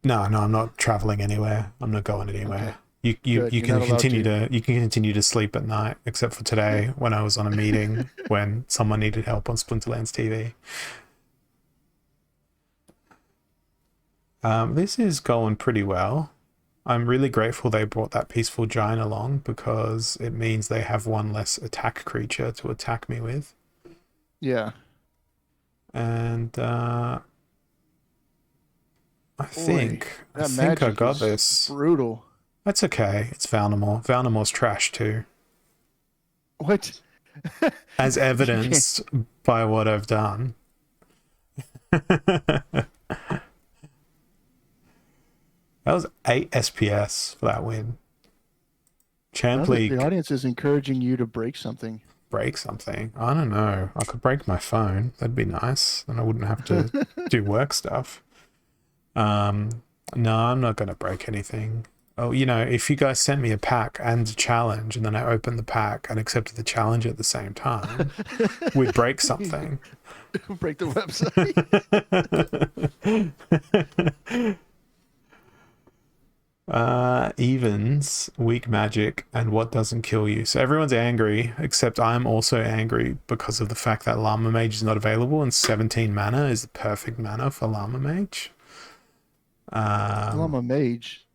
No, I'm not traveling anywhere. I'm not going anywhere. Okay, You good. you You're can not allowed continue to. to you can continue to sleep at night, except for today when I was on a meeting when someone needed help on Splinterlands TV. This is going pretty well. I'm really grateful they brought that peaceful giant along because it means they have one less attack creature to attack me with. Yeah. And I Boy, that think I magic got is this. brutal. That's okay. It's Valnamore. Valnamore's trash too, What? as You can't. evidenced by what I've done. That was 8 SPS for that win. Now Champ that the League audience is encouraging you to break something. break something. I don't know. I could break my phone. That'd be nice. Then I wouldn't have to do work stuff. No, I'm not going to break anything. Oh, you know, if you guys sent me a pack and a challenge and then I opened the pack and accepted the challenge at the same time, we'd break something. Break the website. Evens, weak magic, and what doesn't kill you. So everyone's angry, except I'm also angry because of the fact that Llama Mage is not available, and 17 mana is the perfect mana for Llama Mage. Llama Mage.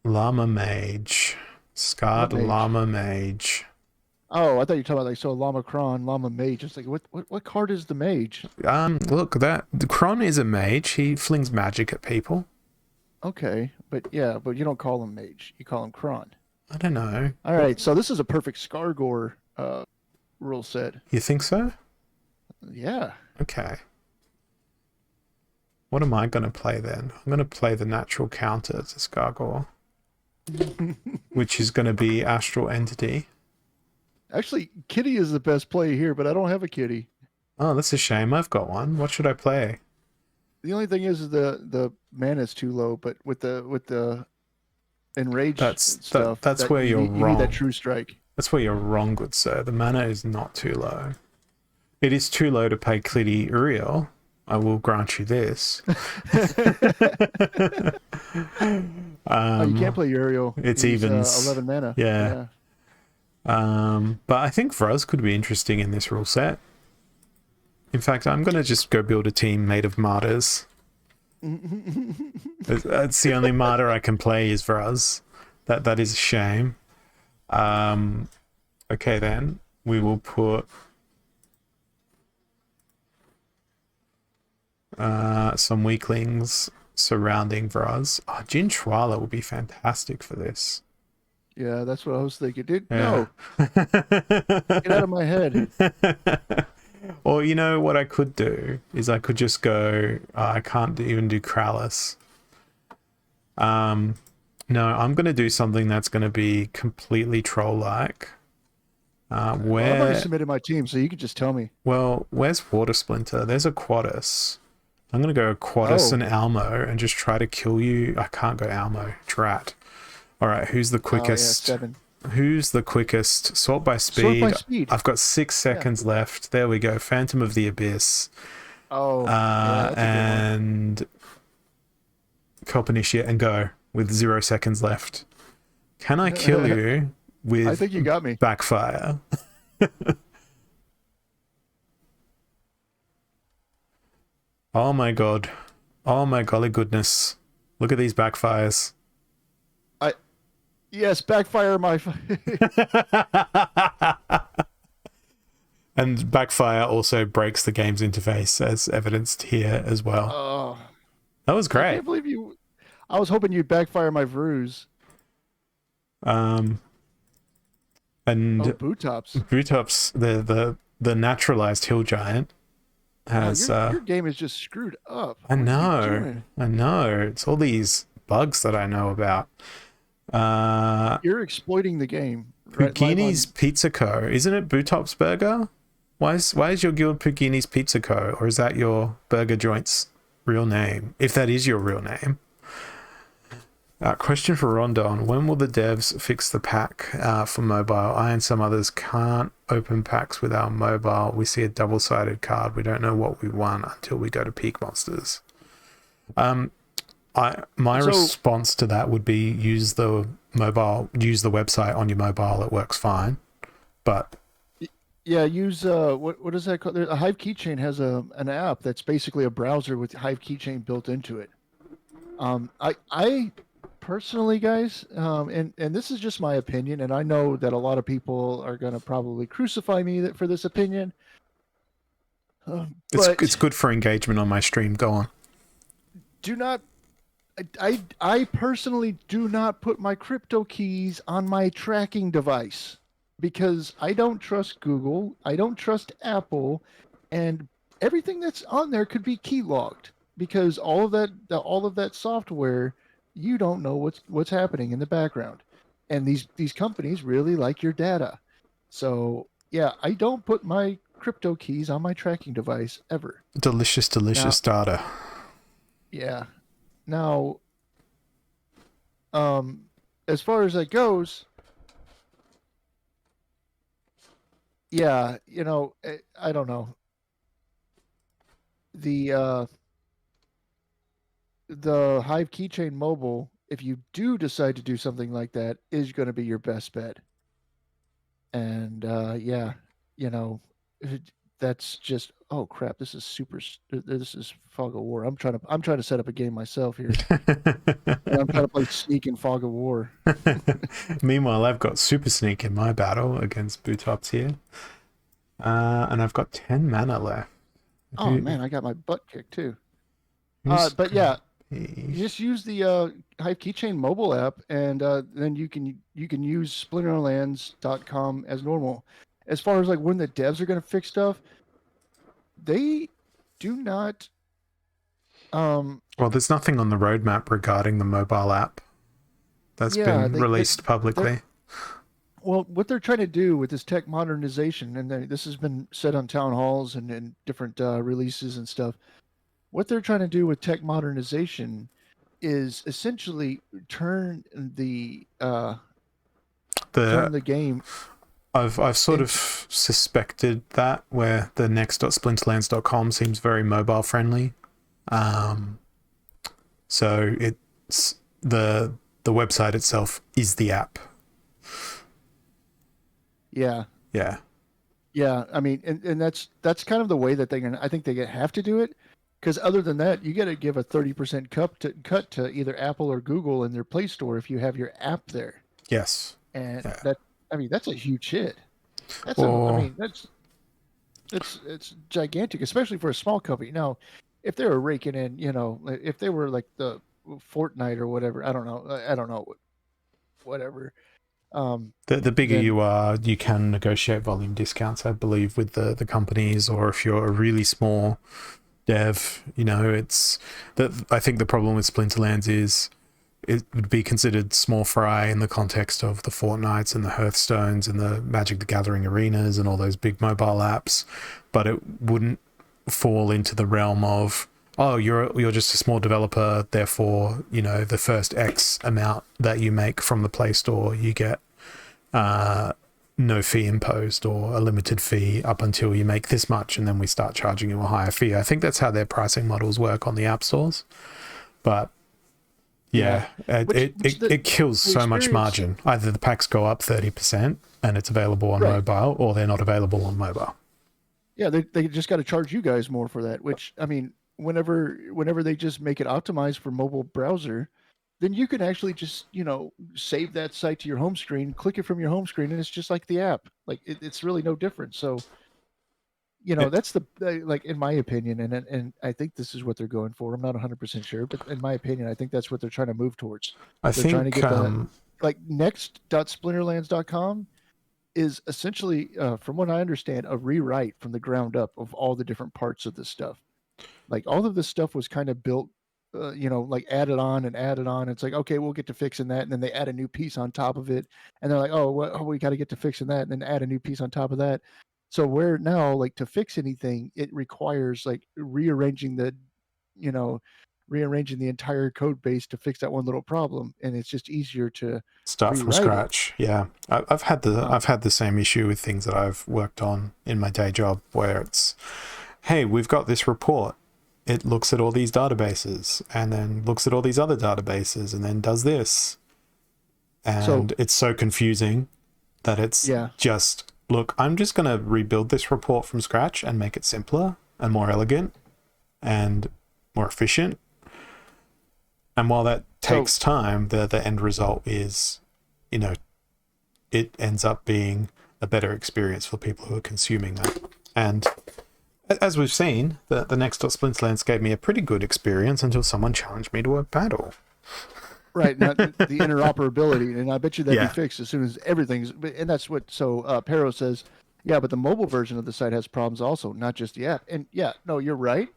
Llama Mage. What Scarred mage? Llama Mage. Oh, I thought you were talking about like so Llama Cron, Llama Mage. It's like what card is the mage? Look, that the Kron is a mage. He flings magic at people. Okay, but yeah, but you don't call him mage. You call him Cron. I don't know. All right, so this is a perfect Scargore rule set. You think so? Yeah. Okay. What am I going to play then? I'm going to play the natural counter to Scargore, which is going to be Astral Entity. Actually, Kitty is the best play here, but I don't have a Kitty. Oh, that's a shame. I've got one. What should I play? The only thing is the mana is too low, but with the enrage stuff, That's that where you're you need that wrong. true strike. That's where you're wrong, good sir. The mana is not too low. It is too low to pay Clitty Uriel. I will grant you this. You can't play Uriel. It's He's, evens. 11 mana. Yeah. But I think Vruz could be interesting in this rule set. In fact, I'm going to just go build a team made of martyrs. That's the only martyr I can play is Vruz. That is a shame. Okay, then. We will put some weaklings surrounding Vruz. Oh, Jin Chwala would be fantastic for this. Yeah, that's what I was thinking. Dude, Yeah. no. Get out of my head. Or you know what I could do is I could just go. I can't even do Krallis. No, I'm gonna do something that's gonna be completely troll-like. Well, I've already Where? submitted my team, so you can just tell me. Well, where's Water Splinter? There's a Quaddus. I'm gonna go Quaddus and Almo and just try to kill you. I can't go Almo. Drat. All right, who's the quickest? Oh, yeah, 7. Who's the quickest? Sort by Sort speed. by speed. I've got 6 seconds left. There we go. Phantom of the Abyss. Oh, yeah, that's a good one. And Kelp Initiate and go with 0 seconds left. Can I kill you with I think you got me. Backfire? Oh my god. Oh my golly goodness. Look at these backfires. Yes, backfire my. And Backfire also breaks the game's interface, as evidenced here as well. Oh, That was I great. can't believe you. I was hoping you'd backfire my Vruz. And Boot tops. Bootops, the naturalized hill giant, has Your game is just screwed up. I What are you know. doing? I know. It's all these bugs that I know about. You're exploiting the game. Right, Pugini's Pizza Co. Isn't it Bootop's Burger? Why is your guild Pugini's Pizza Co? Or is that your burger joint's real name? If that is your real name. Question for Rondon. When will the devs fix the pack for mobile? I and some others can't open packs with our mobile. We see a double-sided card. We don't know what we won until we go to Peak Monsters. My response to that would be use the website on your mobile. It works fine. But Yeah, use what is that called? A Hive Keychain has an app that's basically a browser with Hive Keychain built into it. I personally, guys, and this is just my opinion, and I know that a lot of people are going to probably crucify me for this opinion. It's But good for engagement on my stream. Go on. do not. I personally do not put my crypto keys on my tracking device because I don't trust Google. I don't trust Apple, and everything that's on there could be key logged because all of that software, you don't know what's happening in the background, and these companies really like your data. So yeah, I don't put my crypto keys on my tracking device ever. Delicious, Now, delicious data. yeah. Now, um, as far as that goes, yeah, I don't know. The the Hive Keychain Mobile, if you do decide to do something like that, is going to be your best bet. And yeah, you know, that's just oh crap. This is Fog of War. I'm trying to set up a game myself here. And I'm trying to play Sneak in Fog of War. Meanwhile, I've got Super Sneak in my battle against Bootops here. And I've got 10 mana left. Oh man, I got my butt kicked too. Who's But yeah, be... you just use the Hive Keychain mobile app, and then you can use Splinterlands.com as normal. As far as like when the devs are going to fix stuff, they do not. Well, there's nothing on the roadmap regarding the mobile app that's Yeah, been released they're publicly. well, what they're trying to do with this tech modernization, and this has been said on town halls and different releases and stuff. What they're trying to do with tech modernization is essentially turn The the game I've sort of into suspected that where the next.splinterlands.com seems very mobile friendly. So it's the website itself is the app. yeah. Yeah. Yeah, I mean, and that's kind of the way that I think they have to do it, because other than that, you got to give a 30% cut to either Apple or Google in their Play Store if you have your app there, Yes. and Yeah. I mean, that's a huge hit. I Or mean, it's gigantic, especially for a small company. Now, if they were raking in, if they were like the Fortnite or whatever, I don't know, whatever. the bigger Then you are, you can negotiate volume discounts, I believe, with the companies. Or if you're a really small dev, it's that. I think the problem with Splinterlands is it would be considered small fry in the context of the Fortnites and the Hearthstones and the Magic the Gathering arenas and all those big mobile apps, but it wouldn't fall into the realm of, oh, you're just a small developer, therefore the first X amount that you make from the Play Store you get no fee imposed, or a limited fee up until you make this much, and then we start charging you a higher fee. I think that's how their pricing models work on the app stores. But yeah, yeah, which it kills the so much experience, margin. Either the packs go up 30% and it's available on right? mobile, or they're not available on mobile. Yeah, they just got to charge you guys more for that. Which I mean, whenever they just make it optimized for mobile browser, then you can actually just save that site to your home screen, click it from your home screen, and it's just like the app. Like it's really no different. So It, that's like in my opinion, and I think this is what they're going for. I'm not 100% sure, but in my opinion, I think that's what they're trying to move towards. I They're trying to think get the like next.splinterlands.com is essentially, from what I understand, a rewrite from the ground up of all the different parts of this stuff. Like all of this stuff was kind of built, like added on and added on. It's like, okay, we'll get to fixing that, and then they add a new piece on top of it, and they're like, oh, we got to get to fixing that, and then add a new piece on top of that. So where now, like to fix anything, it requires like you know, rearranging the entire code base to fix that one little problem, and it's just easier to start from rewrite it. scratch. Yeah, I've had the Um, I've had the same issue with things that I've worked on in my day job, where it's, hey, we've got this report. It looks at all these databases and then looks at all these other databases and then does this. so And it's so confusing that it's yeah, just, look, I'm just going to rebuild this report from scratch and make it simpler and more elegant and more efficient. And while that so takes time, the end result is, it ends up being a better experience for people who are consuming that. And As we've seen, the next Splinterlands gave me a pretty good experience until someone challenged me to a battle. Right, not the interoperability, and I bet you that'd be Yeah, fixed as soon as everything's. And that's what. So Pero says, yeah, but the mobile version of the site has problems also, not just the app. And yeah, no, you're right.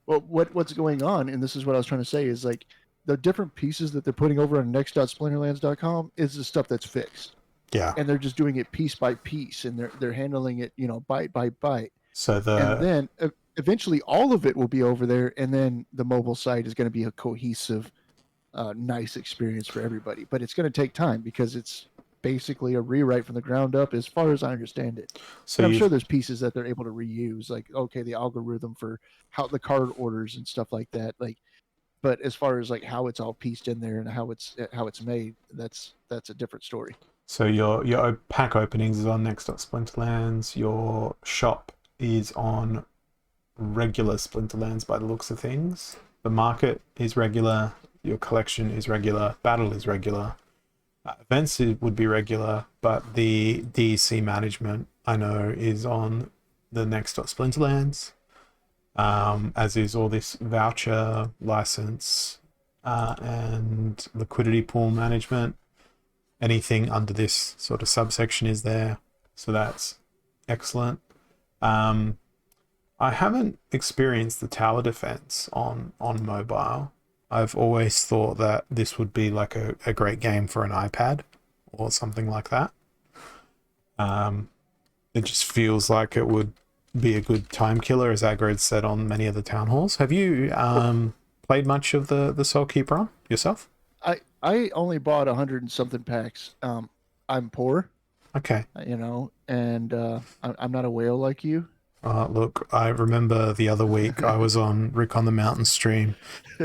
Well, what's going on, and this is what I was trying to say, is like the different pieces that they're putting over on next.splinterlands.com is the stuff that's fixed, yeah. and they're just doing it piece by piece, and they're handling it, byte by byte, So and the then eventually all of it will be over there, and then the mobile site is going to be a cohesive, nice experience for everybody. But it's going to take time because it's basically a rewrite from the ground up, as far as I understand it. so And I'm sure you've there's pieces that they're able to reuse, like okay, the algorithm for how the card orders and stuff like that. Like, but as far as like how it's all pieced in there and how it's made, that's a different story. so your pack openings is on next.splinterlands. Your shop is on regular Splinterlands by the looks of things. The market is regular. Your collection is regular. Battle is regular. Events would be regular, but the DEC management I know is on the next.splinterlands, as is all this voucher license and liquidity pool management. Anything under this sort of subsection is there, so that's excellent. I haven't experienced the tower defense on mobile. I've always thought that this would be like a great game for an iPad or something like that. It just feels like it would be a good time killer, as Agro said on many of the town halls. Have you played much of the Soul Keeper yourself? I only bought 100 and something packs. I'm poor, Okay. and I'm not a whale like you. Look, I remember the other week I was on Rick on the Mountain stream,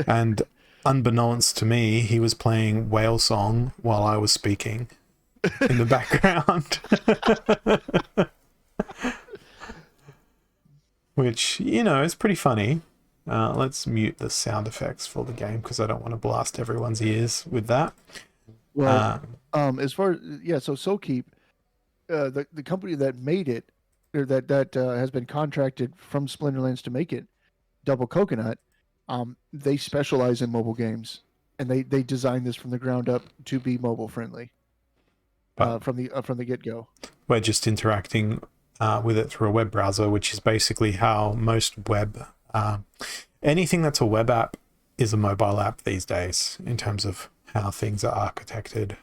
and unbeknownst to me, he was playing Whale Song while I was speaking in the background. Which, is pretty funny. Let's mute the sound effects for the game because I don't want to blast everyone's ears with that. Well, as far as yeah, so SoulKeep, the company that made it, or that has been contracted from Splinterlands to make it, Double Coconut, they specialize in mobile games, and they designed this from the ground up to be mobile friendly, But from the get go. we're just interacting with it through a web browser, which is basically how most web, anything that's a web app is a mobile app these days in terms of how things are architected.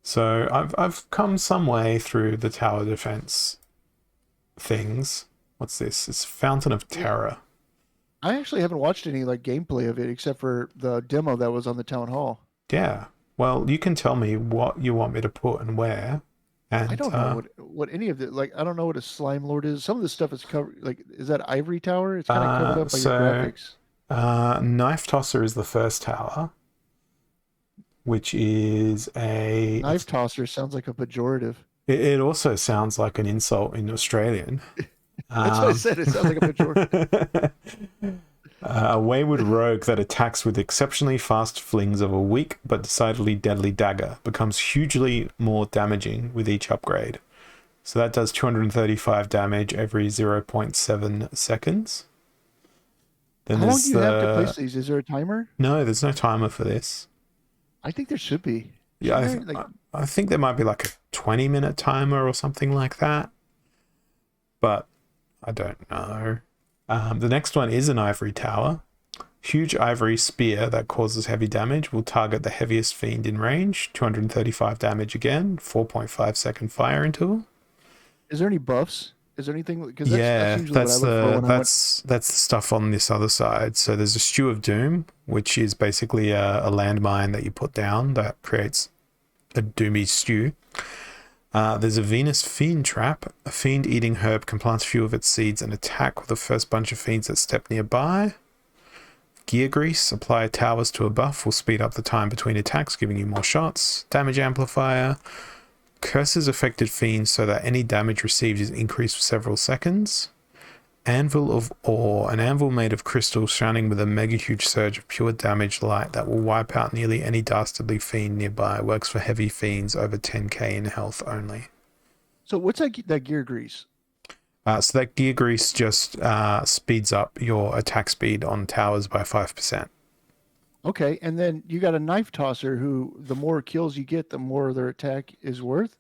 So I've come some way through the tower defense things. What's this? It's Fountain of Terror. I actually haven't watched any like gameplay of it except for the demo that was on the town hall. Yeah. Well, you can tell me what you want me to put and where. And I don't know what any of it, like. I don't know what a slime lord is. Some of the stuff is covered. Like, is that ivory tower? It's kind of covered up by your graphics. Knife Tosser is the first tower, which is a Knife tosser sounds like a pejorative. It also sounds like an insult in Australian. That's what I said. It sounds like a pejorative. A wayward rogue that attacks with exceptionally fast flings of a weak but decidedly deadly dagger becomes hugely more damaging with each upgrade. So that does 235 damage every 0.7 seconds. Then How long do you have to place these? Is there a timer? No, there's no timer for this. I think there should be. Yeah, I think there might be like a 20-minute timer or something like that. But I don't know. The next one is an ivory tower. Huge ivory spear that causes heavy damage will target the heaviest fiend in range. 235 damage again. 4.5-second fire interval. Is there any buffs? Is there anything? Because that's the stuff on this other side. So there's a Stew of Doom, which is basically a landmine that you put down that creates a doomy stew. There's a Venus Fiend Trap. A fiend eating herb can plant a few of its seeds and attack with the first bunch of fiends that step nearby. Gear Grease. Apply towers to a buff will speed up the time between attacks, giving you more shots. Damage Amplifier. Curses affected fiends so that any damage received is increased for several seconds. Anvil of Ore. An anvil made of crystal shining with a mega huge surge of pure damage light that will wipe out nearly any dastardly fiend nearby. Works for heavy fiends over 10k in health only. So what's that gear grease? So that gear grease just speeds up your attack speed on towers by 5%. Okay, and then you got a knife tosser who the more kills you get, the more their attack is worth.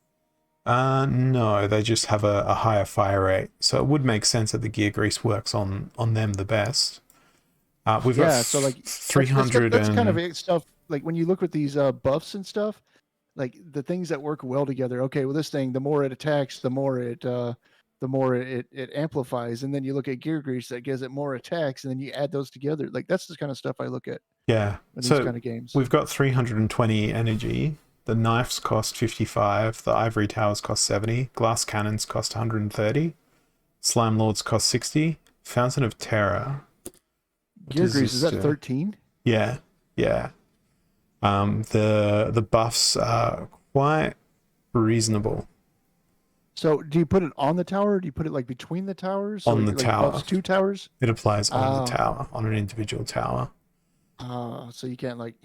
No, they just have a higher fire rate. So it would make sense that the gear grease works on them the best. We've got Yeah, so like that's 300 that's kind of and it stuff. Like when you look at these buffs and stuff, like the things that work well together. Okay, well this thing, the more it attacks, the more it amplifies, and then you look at gear grease that gives it more attacks, and then you add those together. Like that's the kind of stuff I look at yeah. in these So kind of games. we've got 320 energy. The knives cost 55. The ivory towers cost 70. Glass cannons cost 130. Slime lords cost 60. Fountain of Terror. What Gear does grease is this that do? 13? Yeah, yeah. The buffs are quite reasonable So do you put it on the tower? Or do you put it like between the towers? So on the like tower. buffs two towers? It applies on the Ah, tower, on an individual tower. so you can't like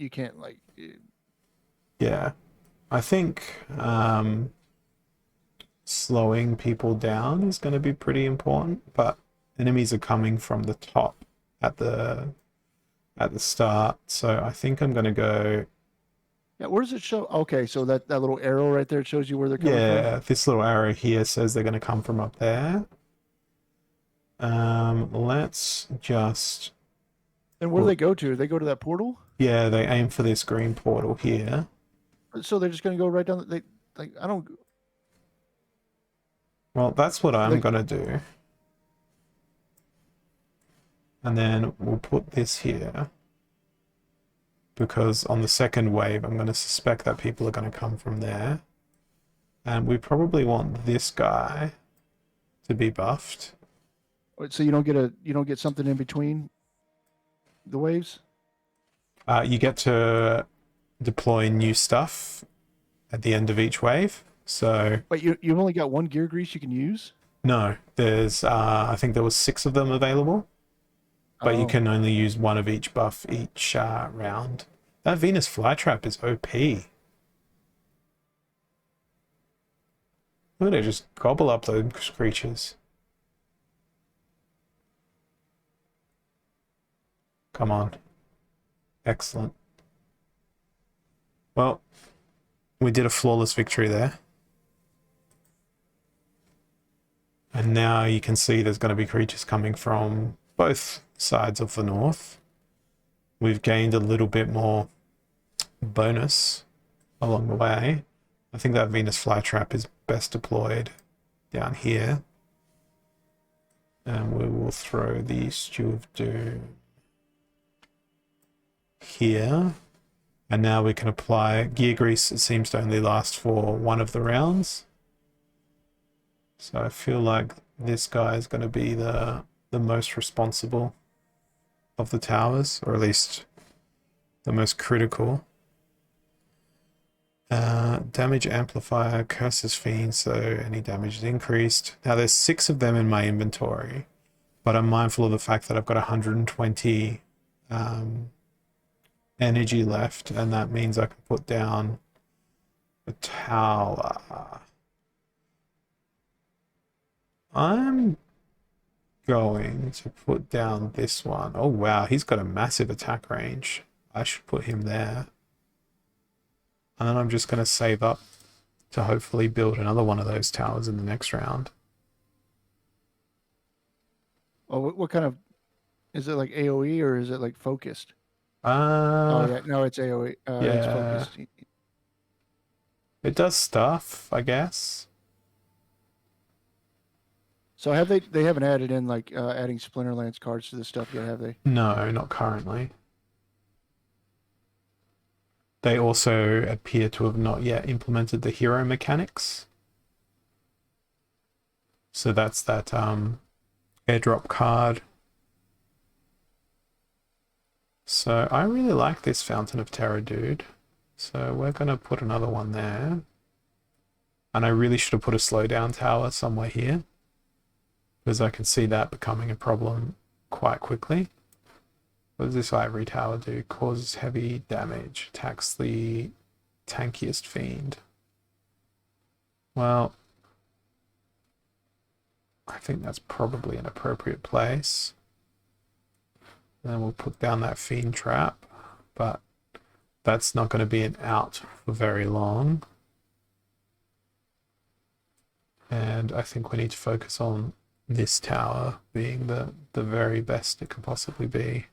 Yeah. I think slowing people down is going to be pretty important, but enemies are coming from the top at the start. So I think I'm going to go, yeah. Where does it show? Okay, so that little arrow right there shows you where they're coming from. yeah, this little arrow here says they're going to come from up there. Let's just And where do put, they go to? They go to that portal. yeah, they aim for this green portal here. So they're just gonna go right down. They like I don't Well, that's what I'm like. going to do. And then we'll put this here because on the second wave, I'm going to suspect that people are going to come from there. And we probably want this guy to be buffed. So you don't get something in between the waves. You get to deploy new stuff at the end of each wave. So But you've only got one gear grease you can use. no, there's I think there was 6 of them available, but you Oh, can only use one of each buff each round. That Venus flytrap is OP. Look at it just gobble up those creatures. Come on. Excellent. Well, we did a flawless victory there. And now you can see there's going to be creatures coming from both sides of the north. We've gained a little bit more bonus along the way. I think that Venus flytrap is best deployed down here. And we will throw the Stew of Doom here. And now we can apply gear grease. It seems to only last for one of the rounds. So I feel like this guy is going to be the most responsible of the towers, or at least the most critical. Damage amplifier, curses fiend, so any damage is increased. Now there's 6 of them in my inventory, but I'm mindful of the fact that I've got 120 energy left, and that means I can put down a tower. I'm going to put down this one. Oh wow, he's got a massive attack range. I should put him there. And then I'm just going to save up to hopefully build another one of those towers in the next round. oh, what kind of is it like AOE or is it like focused? Oh Uh, yeah, no, it's AOE. It's yeah, focused. it does stuff, I guess. So have they haven't added in like adding Splinterlands cards to this stuff yet, have they? No, not currently. They also appear to have not yet implemented the hero mechanics. So that's that airdrop card. So I really like this Fountain of Terror dude. So we're going to put another one there. And I really should have put a slowdown tower somewhere here, because I can see that becoming a problem quite quickly. What does this ivory tower do? Causes heavy damage, attacks the tankiest fiend. Well, I think that's probably an appropriate place. And then we'll put down that fiend trap, but that's not going to be an out for very long. And I think we need to focus on this tower being the very best it could possibly be.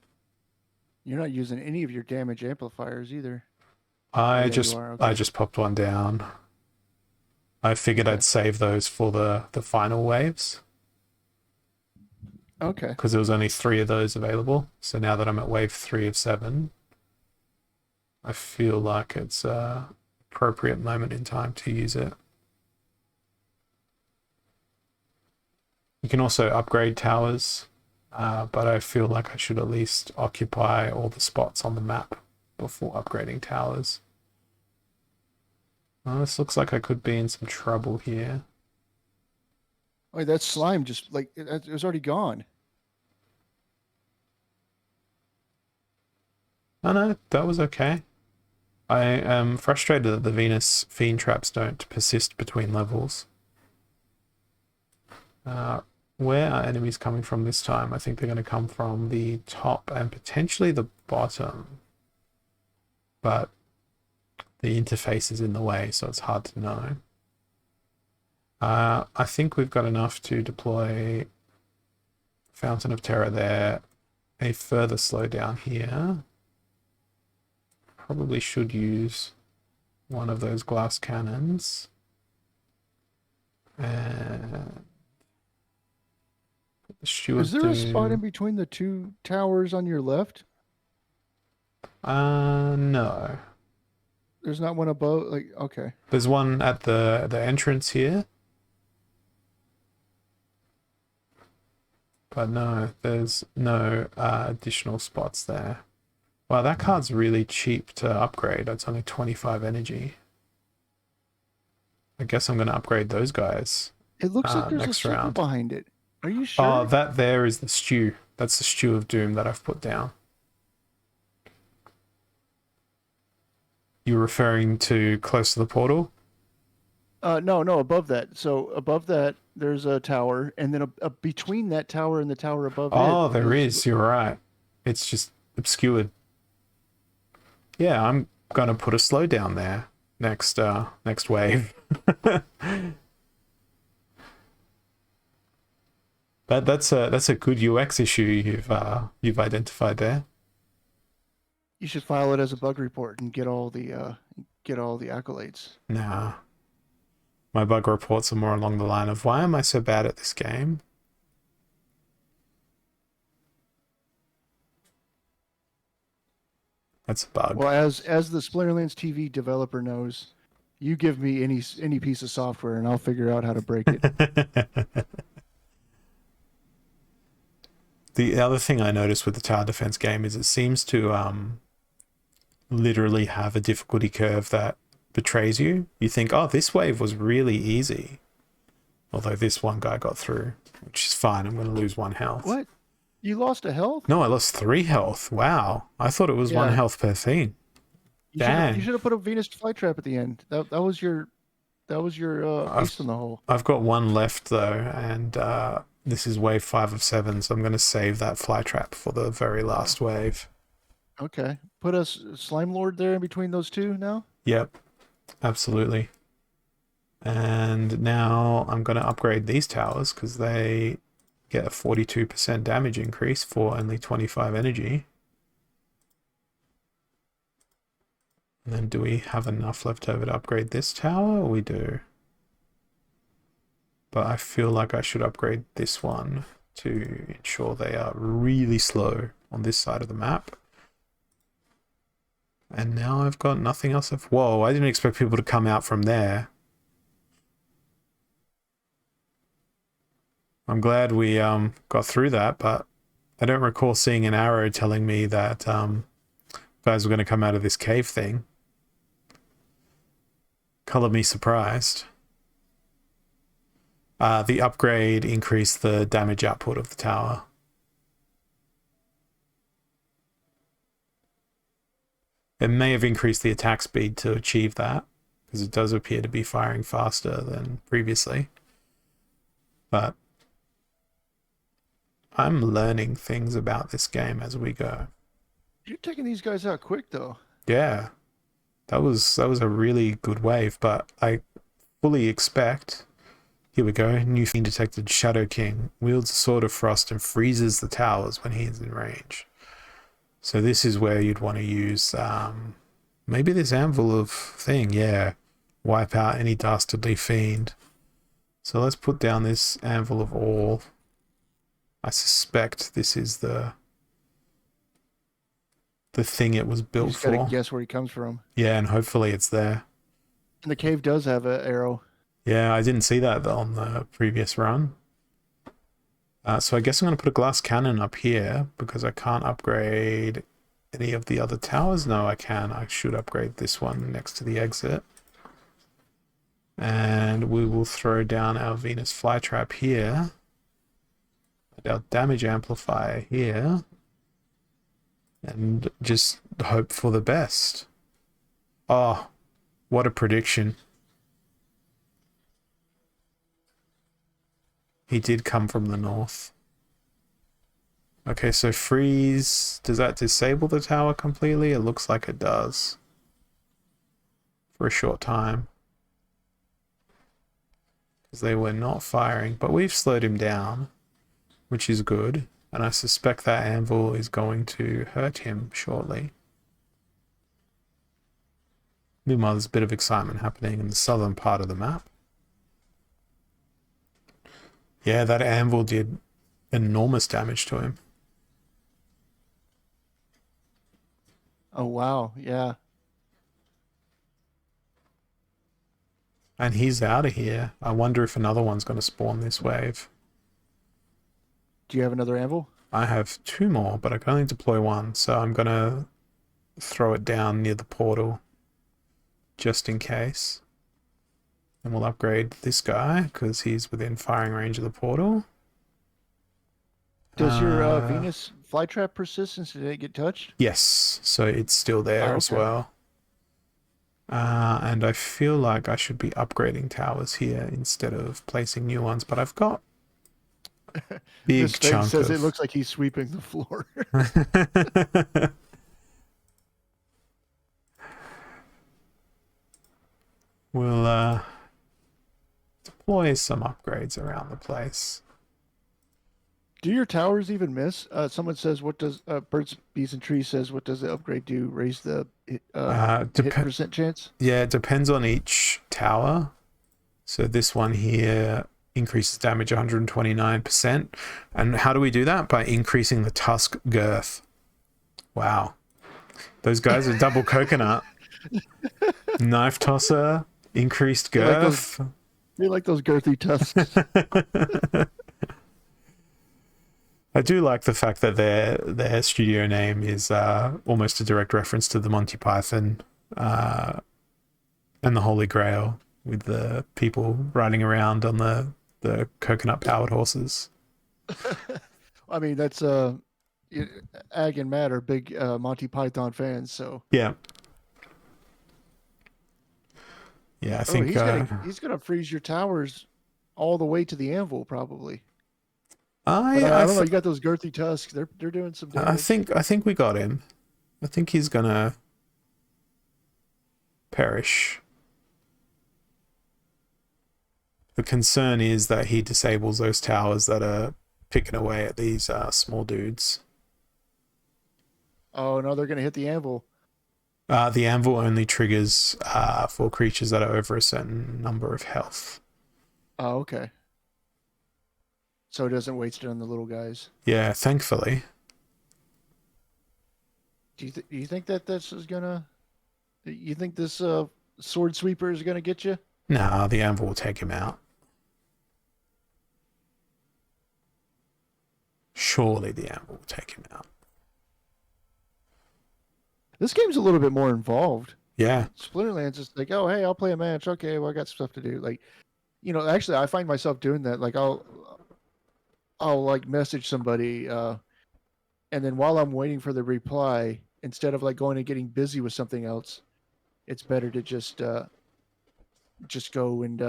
You're not using any of your damage amplifiers either. I Yeah, just you are. Okay. I just popped one down. I figured I'd save those for the final waves. Okay. Because there was only 3 of those available. So now that I'm at wave 3 of 7, I feel like it's a appropriate moment in time to use it. You can also upgrade towers, but I feel like I should at least occupy all the spots on the map before upgrading towers. Well, this looks like I could be in some trouble here. Oh, that slime just like it was already gone. Oh no, that was okay. I am frustrated that the Venus fiend traps don't persist between levels. Where are enemies coming from this time? I think they're going to come from the top and potentially the bottom. But the interface is in the way, so it's hard to know. I think we've got enough to deploy Fountain of Terror there. A further slowdown here. Probably should use one of those glass cannons. And Is there a spot in between the 2 towers on your left? No. There's not one above. Like, okay. There's one at the entrance here. But no, there's no additional spots there. Wow, that card's really cheap to upgrade. It's only 25 energy. I guess I'm going to upgrade those guys. It looks like there's a circle behind it. Are you sure? Oh, that there is the stew. That's the stew of doom that I've put down. You're referring to close to the portal? No, above that. So above that, there's a tower, and then between that tower and the tower above it. Oh, there is. You're right. It's just obscured. Yeah, I'm gonna put a slowdown there next wave. That's a good UX issue you've identified there. You should file it as a bug report and get all the accolades. Nah. My bug reports are more along the line of, why am I so bad at this game? That's a bug. Well, as the Splinterlands TV developer knows, you give me any piece of software and I'll figure out how to break it. The other thing I noticed with the tower defense game is it seems to literally have a difficulty curve that betrays you. You think, oh, this wave was really easy. Although this one guy got through, which is fine. I'm going to lose 1 health. What? You lost a health? No, I lost 3 health. Wow. I thought it was 1 health per thing. You should have put a Venus flytrap at the end. That was your ace in the hole. I've got 1 left though, and this is wave 5 of 7, so I'm going to save that flytrap for the very last wave. Okay. Put a Slime Lord there in between those 2 now? Yep. Absolutely. And now I'm going to upgrade these towers because they get a 42% damage increase for only 25 energy. And then do we have enough left over to upgrade this tower? We do. But I feel like I should upgrade this one to ensure they are really slow on this side of the map. And now I've got nothing else. Whoa, I didn't expect people to come out from there. I'm glad we got through that, but I don't recall seeing an arrow telling me that guys were going to come out of this cave thing. Color me surprised. The upgrade increased the damage output of the tower. It may have increased the attack speed to achieve that, because it does appear to be firing faster than previously. But I'm learning things about this game as we go. You're taking these guys out quick though. Yeah, that was a really good wave, but I fully expect. Here we go. New fiend detected. Shadow King wields a sword of frost and freezes the towers when he is in range. So this is where you'd want to use maybe this anvil of thing. Yeah, wipe out any dastardly fiend. So let's put down this anvil of all. I suspect this is the thing it was You built just gotta for. guess where he comes from. Yeah, and hopefully it's there. And the cave does have an arrow. Yeah, I didn't see that on the previous run. So I guess I'm going to put a glass cannon up here because I can't upgrade any of the other towers. No, I can. I should upgrade this one next to the exit. And we will throw down our Venus flytrap here. And our damage amplifier here. And just hope for the best. Oh, what a prediction. He did come from the north. Okay, so freeze. Does that disable the tower completely? It looks like it does. For a short time. Because they were not firing. But we've slowed him down, which is good. And I suspect that anvil is going to hurt him shortly. Meanwhile, there's a bit of excitement happening in the southern part of the map. Yeah, that anvil did enormous damage to him. Oh wow, yeah. And he's out of here. I wonder if another one's going to spawn this wave. Do you have another anvil? I have 2 more, but I can only deploy 1, so I'm going to throw it down near the portal just in case. And we'll upgrade this guy because he's within firing range of the portal. Does your Venus flytrap persistence, did it get touched? Yes, so it's still there as well. And I feel like I should be upgrading towers here instead of placing new ones, but I've got big This thing chunk says of... it looks like he's sweeping the floor. We'll deploy some upgrades around the place. Do your towers even miss? Someone says, "What does Birds, Bees, and Trees says? What does the upgrade do? Raise the hit percent chance?" Yeah, it depends on each tower. So this one here increases damage 129%. And how do we do that? By increasing the tusk girth. Wow. Those guys are double coconut. Knife tosser, increased girth. They like those girthy tusks. I do like the fact that their studio name is almost a direct reference to the Monty Python and the Holy Grail, with the people riding around on the coconut-powered horses. I mean, that's Ag and Matt are big Monty Python fans, so Yeah. Yeah, I think he's gonna freeze your towers all the way to the anvil, probably. I don't know. You got those girthy tusks. They're doing some damage. I think we got him. I think he's gonna perish. The concern is that he disables those towers that are picking away at these small dudes. Oh no, they're gonna hit the anvil. The anvil only triggers for creatures that are over a certain number of health. Oh, okay. So it doesn't waste it on the little guys. Yeah, thankfully. Do you think that this is gonna? You think this sword sweeper is gonna get you? Nah, the anvil will take him out. Surely the anvil will take him out. This game's a little bit more involved. Yeah. Splinterlands is like, oh hey, I'll play a match. Okay, well I got stuff to do. Like, actually, I find myself doing that. Like I'll like message somebody, and then while I'm waiting for the reply, instead of like going and getting busy with something else, it's better to just just go and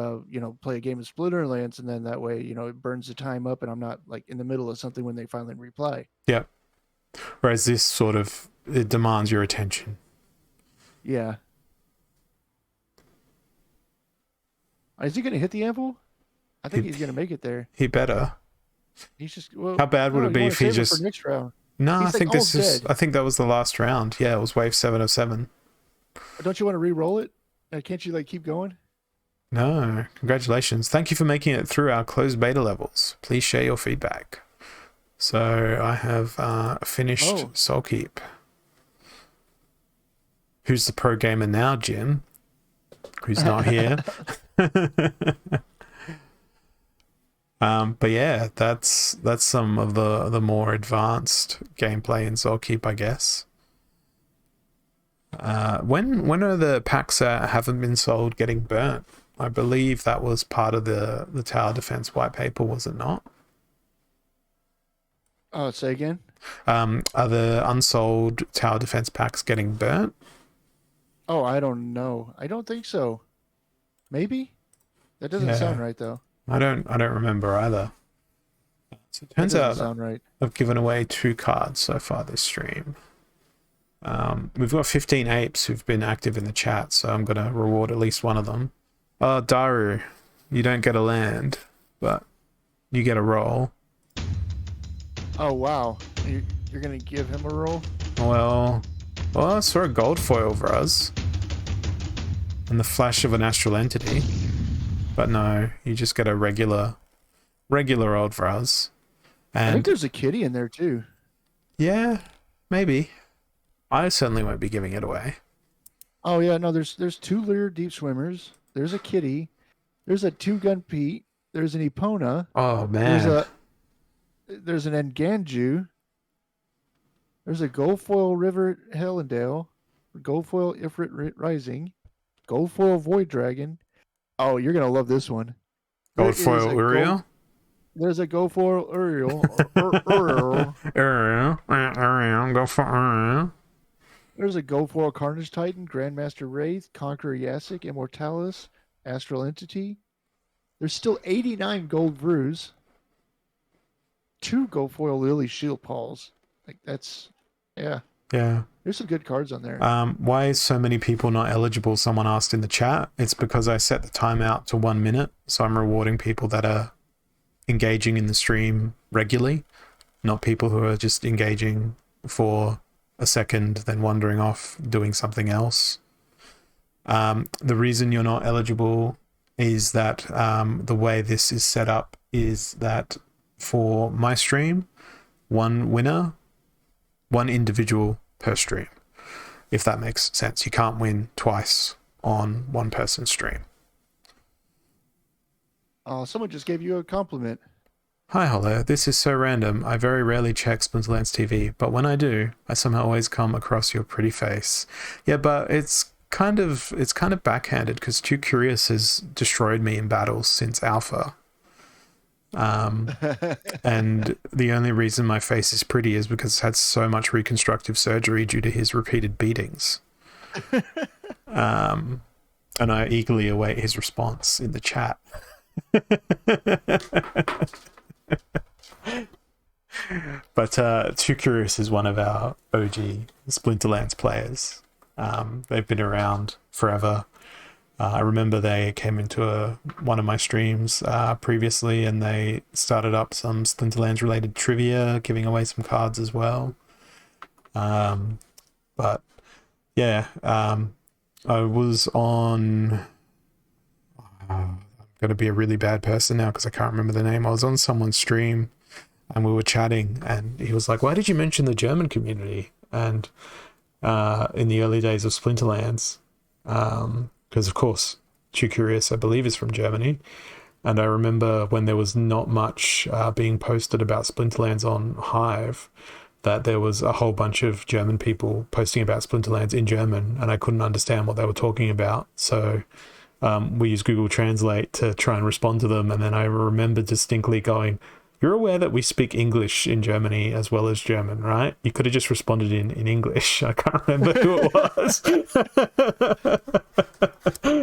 play a game of Splinterlands, and then that way it burns the time up, and I'm not like in the middle of something when they finally reply. Yep. Whereas this sort of, it demands your attention. Yeah. Is he going to hit the anvil? I think he's going to make it there. He better. He's just How bad would it be if he just? For next round? No, He's I think like, this is. dead. I think that was the last round. Yeah, it was wave 7 of 7. Don't you want to re-roll it? Can't you like keep going? No, congratulations. Thank you for making it through our closed beta levels. Please share your feedback. So I have finished Soulkeep. Who's the pro gamer now, Jim? Who's not here? But yeah, that's some of the more advanced gameplay in Soulkeep, I guess. When are the packs that haven't been sold getting burnt? I believe that was part of the tower defense white paper, was it not? Say again. Are the unsold tower defense packs getting burnt? Oh, I don't know. I don't think so. Maybe. That doesn't sound right though. I don't remember either. So it turns out sound right. I've given away 2 cards so far this stream. We've got 15 apes who've been active in the chat, so I'm gonna reward at least one of them. Daru, you don't get a land, but you get a roll. Oh wow, you're gonna give him a roll? Well, I saw a gold foil for us, and the flash of an astral entity. But no, you just get a regular old Vraz. And I think there's a kitty in there too. Yeah, maybe. I certainly won't be giving it away. Oh yeah, no, there's 2 Lear deep swimmers. There's a kitty. There's a 2-gun Pete. There's an Epona. Oh man. There's an Nganju. There's a gold foil River Hellendale. Gold foil Ifrit Rising. Gold foil Void Dragon. Oh, you're gonna love this one. Gold foil Uriel? There's a gold foil Uriel. Uriel. Go for Uriel. There's a gold foil Carnage Titan, Grandmaster Wraith, Conqueror Yasik, Immortalis, Astral Entity. There's still 89 gold Vrus. 2 gold foil Lily Shield Pauls. Like that's, yeah. Yeah. There's some good cards on there. Why is so many people not eligible? Someone asked in the chat. It's because I set the timeout to 1 minute, so I'm rewarding people that are engaging in the stream regularly, not people who are just engaging for a second, then wandering off doing something else. The reason you're not eligible is that the way this is set up is that for my stream, 1 winner, 1 individual per stream. If that makes sense. You can't win twice on 1 person's stream. Someone just gave you a compliment. Hi Hollow, this is so random. I very rarely check Splinterlands TV, but when I do, I somehow always come across your pretty face. Yeah, but it's kind of backhanded because Too Curious has destroyed me in battles since Alpha. And the only reason my face is pretty is because it's had so much reconstructive surgery due to his repeated beatings. And I eagerly await his response in the chat. But Too Curious is one of our OG Splinterlands players. They've been around forever. I remember they came into one of my streams previously, and they started up some Splinterlands related trivia, giving away some cards as well. But yeah, I was on... I'm going to be a really bad person now because I can't remember the name. I was on someone's stream and we were chatting, and he was like, why did you mention the German community? And in the early days of Splinterlands, because of course Too Curious I believe is from Germany, and I remember when there was not much being posted about Splinterlands on Hive, that there was a whole bunch of German people posting about Splinterlands in German, and I couldn't understand what they were talking about, so we used Google Translate to try and respond to them. And then I remember distinctly going, You're aware that we speak English in Germany as well as German, right? You could have just responded in English. I can't remember who it was.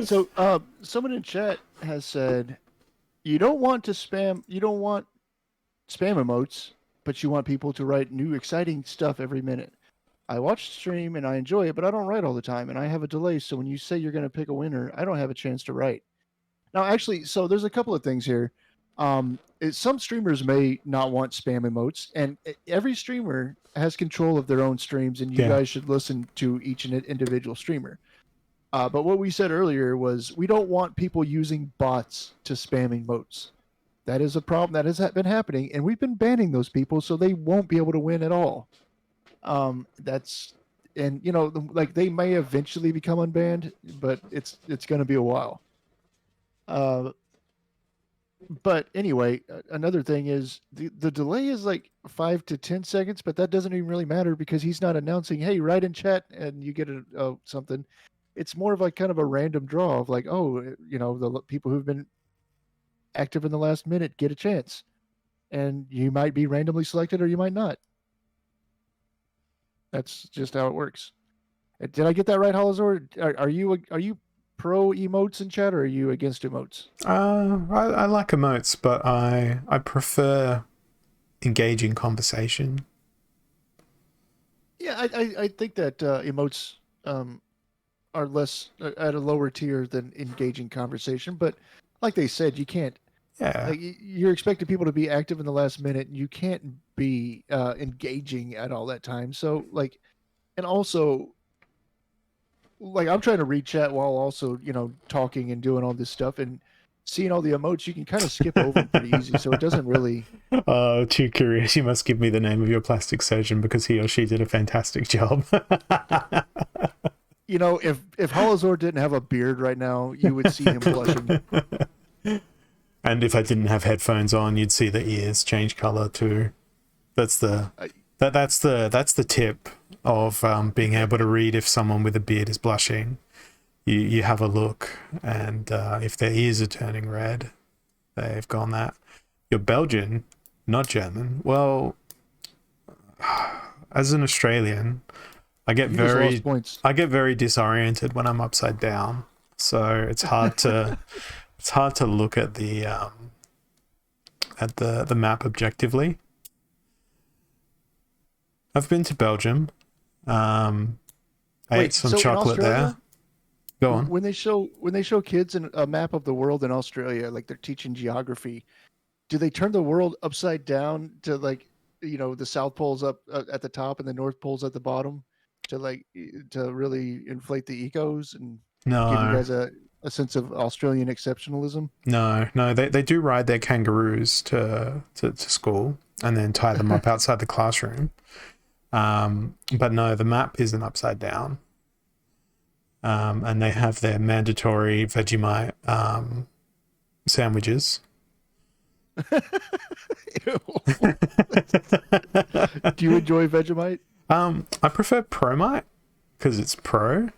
So, someone in chat has said you don't want to spam. You don't want spam emotes, but you want people to write new exciting stuff every minute. I watch the stream and I enjoy it, but I don't write all the time, and I have a delay. So when you say you're going to pick a winner, I don't have a chance to write. Now, actually, so there's a couple of things here. Some streamers may not want spam emotes, and every streamer has control of their own streams, and you Yeah. guys should listen to each individual streamer. But what we said earlier was we don't want people using bots to spam emotes. That is a problem that has been happening, and we've been banning those people, so they won't be able to win at all. That's and like they may eventually become unbanned, but it's going to be a while. But anyway, another thing is the delay is like 5 to 10 seconds, but that doesn't even really matter because he's not announcing, "Hey, write in chat and you get something." It's more of like kind of a random draw of like, oh, the people who've been active in the last minute get a chance, and you might be randomly selected or you might not. That's just how it works. Did I get that right, Holozor? Are you pro emotes in chat or are you against emotes? I like emotes, but I prefer engaging conversation. Yeah, I think that emotes are less at a lower tier than engaging conversation. But like they said, you can't. Yeah. Like you're expecting people to be active in the last minute, and you can't be engaging at all that time. So like, and also like I'm trying to read chat while also talking and doing all this stuff and seeing all the emotes. You can kind of skip over them pretty easy, so it doesn't really. Oh, too curious. You must give me the name of your plastic surgeon because he or she did a fantastic job. If Holozor didn't have a beard right now, you would see him blushing. And if I didn't have headphones on, you'd see the ears change color too. That's the that's the tip of being able to read if someone with a beard is blushing. You have a look, and if their ears are turning red, they've gone that. You're Belgian, not German. Well, as an Australian, I get very disoriented when I'm upside down. So it's hard to look at the map objectively. I've been to Belgium. I ate some chocolate there. Go on. When they show kids a map of the world in Australia, like they're teaching geography, do they turn the world upside down to like the South Pole's up at the top and the North Pole's at the bottom to really inflate the ecos and give you guys a sense of Australian exceptionalism? No, they do ride their kangaroos to school and then tie them up outside the classroom. But no, the map isn't upside down. And they have their mandatory Vegemite sandwiches. Do you enjoy Vegemite? I prefer Promite because it's pro.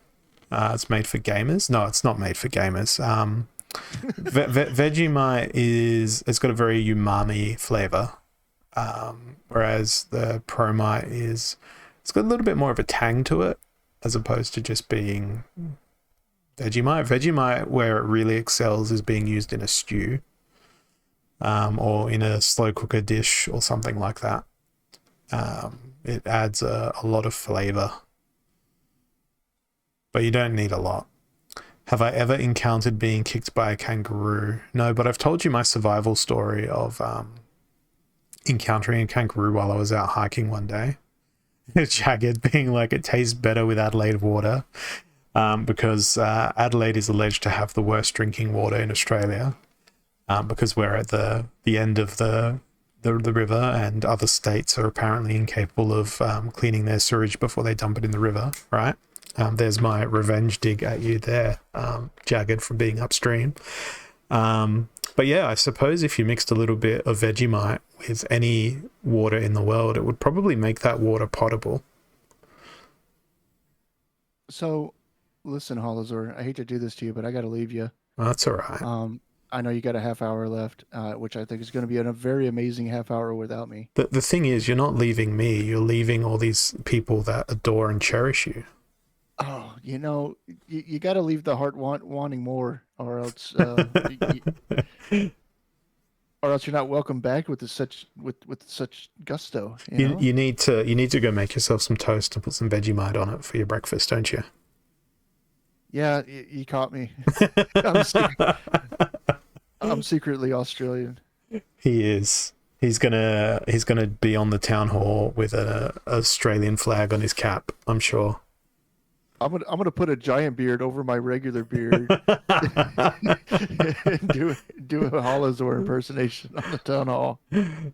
It's made for gamers. No, it's not made for gamers. Vegemite it's got a very umami flavor, whereas the Promite it's got a little bit more of a tang to it, as opposed to just being Vegemite. Vegemite, where it really excels, is being used in a stew, or in a slow cooker dish or something like that. It adds a lot of flavor, but you don't need a lot. Have I ever encountered being kicked by a kangaroo? No, but I've told you my survival story of encountering a kangaroo while I was out hiking one day. Jagged being like, it tastes better with Adelaide water, because Adelaide is alleged to have the worst drinking water in Australia, because we're at the end of the river, and other states are apparently incapable of cleaning their sewage before they dump it in the river, right? There's my revenge dig at you there, Jagged, from being upstream. But yeah, I suppose if you mixed a little bit of Vegemite with any water in the world, it would probably make that water potable. So, listen, Holozor, I hate to do this to you, but I got to leave you. Well, that's all right. I know you got a half hour left, which I think is going to be a very amazing half hour without me. The thing is, you're not leaving me. You're leaving all these people that adore and cherish you. Oh, you got to leave the heart wanting more, or else, or else you're not welcome back with such gusto. You you know? you need to go make yourself some toast and put some Vegemite on it for your breakfast, don't you? Yeah, you caught me. I'm sec- I'm secretly Australian. He is. He's gonna be on the town hall with a Australian flag on his cap, I'm sure. I'm gonna put a giant beard over my regular beard and do a Holozor impersonation on the town hall.